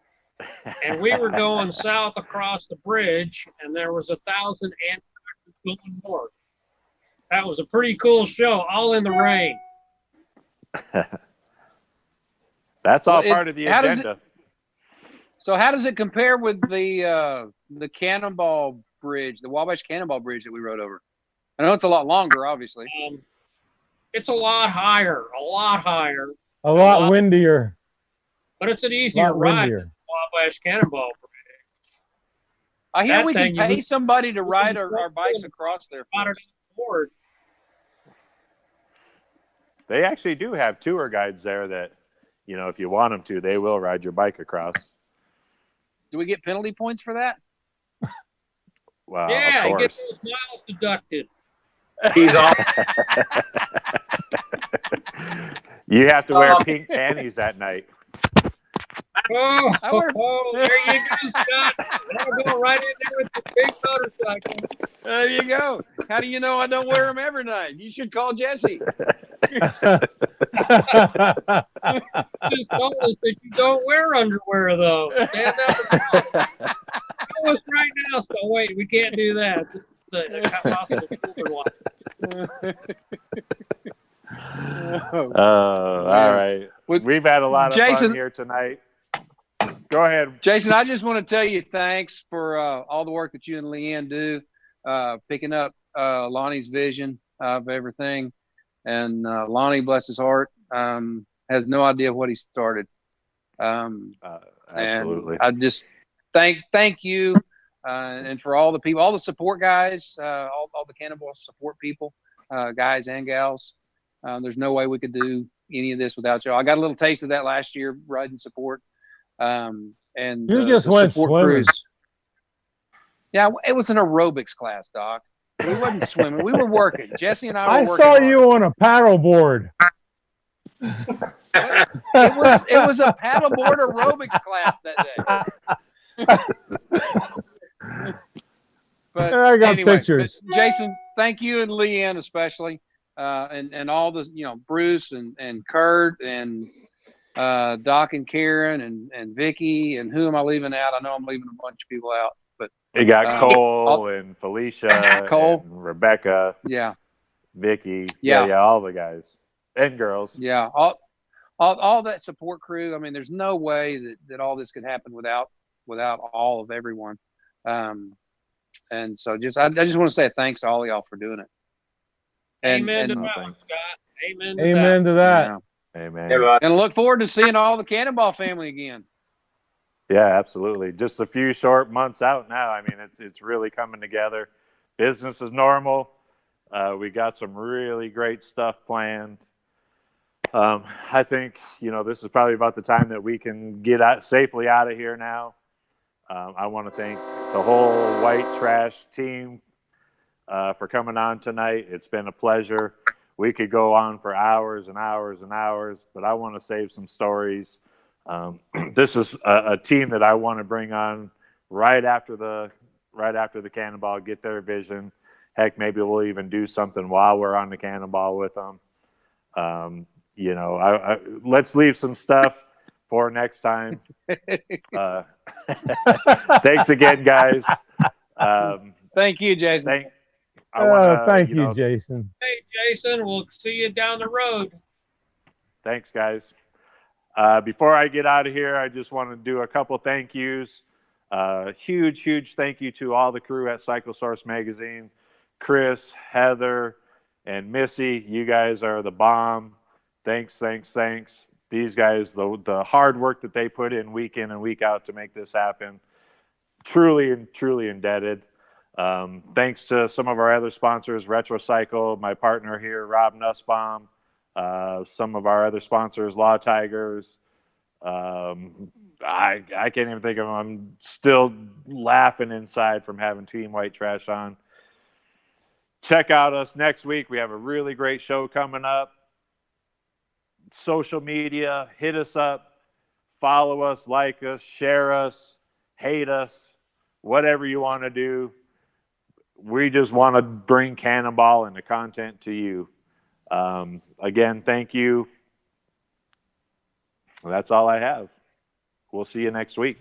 And we were going south across the bridge, and there was 1,000 ant tractors going north. That was a pretty cool show, all in the rain. That's all part of the agenda. So how does it compare with the Cannonball Bridge, the Wabash Cannonball Bridge that we rode over? I know it's a lot longer, obviously. It's a lot higher, a lot windier. But it's an easier ride than Wabash Cannonball Bridge. I hear we can pay somebody to ride our bikes across there. They actually do have tour guides there that, if you want them to, they will ride your bike across. Do we get penalty points for that? Wow, yeah, of you get course. those miles deducted. He's off. You have to wear pink panties that night. Oh, there you go, Scott. That'll go right in there with the big motorcycle. There you go. How do you know I don't wear them every night? You should call Jesse. You just told us that you don't wear underwear, though. Stand up and talk. Tell us right now. So wait, we can't do that. This is a possible children watch. All right. We've had a lot of Jason, fun here tonight. Go ahead. Jason, I just want to tell you thanks for all the work that you and Leanne do, picking up Lonnie's vision of everything. And Lonnie, bless his heart, has no idea what he started. Absolutely. And I just thank you and for all the people, all the support guys, all the Cannonball support people, guys and gals. There's no way we could do any of this without y'all. I got a little taste of that last year riding support. And you just went swimming. Yeah, it was an aerobics class, Doc. We wasn't swimming. We were working. Jesse and I were working. I saw you on a paddle board. It was a paddleboard aerobics class that day. But I got anyway, pictures. Jason, thank you and Leanne especially, and all the Bruce and Kurt and Doc and Karen and Vicky, and who am I leaving out? I know I'm leaving a bunch of people out, but you got Cole and Felicia, Cole, and Rebecca, Vicky, all the guys and girls, all that support crew. I mean, there's no way that all this could happen without all of everyone. And so I just want to say thanks to all of y'all for doing it. Amen to that, Scott. Amen to that. Yeah. Amen. And I look forward to seeing all the Cannonball family again. Yeah, absolutely. Just a few short months out now. I mean, it's really coming together. Business is normal. We got some really great stuff planned. I think, this is probably about the time that we can get safely out of here now. I want to thank the whole White Trash team for coming on tonight. It's been a pleasure. We could go on for hours and hours and hours, but I want to save some stories. This is a team that I want to bring on right after the Cannonball, get their vision. Heck, maybe we'll even do something while we're on the Cannonball with them. Let's leave some stuff for next time. Thanks again, guys. Thank you, Jason. Thank you, Jason. Hey, Jason, we'll see you down the road. Thanks, guys. Before I get out of here, I just want to do a couple thank yous. Huge thank you to all the crew at CycleSource Magazine. Chris, Heather, and Missy, you guys are the bomb. Thanks. These guys, the hard work that they put in and week out to make this happen, truly indebted. Thanks to some of our other sponsors, RetroCycle, my partner here, Rob Nussbaum, some of our other sponsors, Law Tigers. I can't even think of them. I'm still laughing inside from having Team White Trash on. Check out us next week. We have a really great show coming up. Social media, hit us up, follow us, like us, share us, hate us, whatever you want to do. We just want to bring Cannonball and the content to you. Again, thank you. That's all I have. We'll see you next week.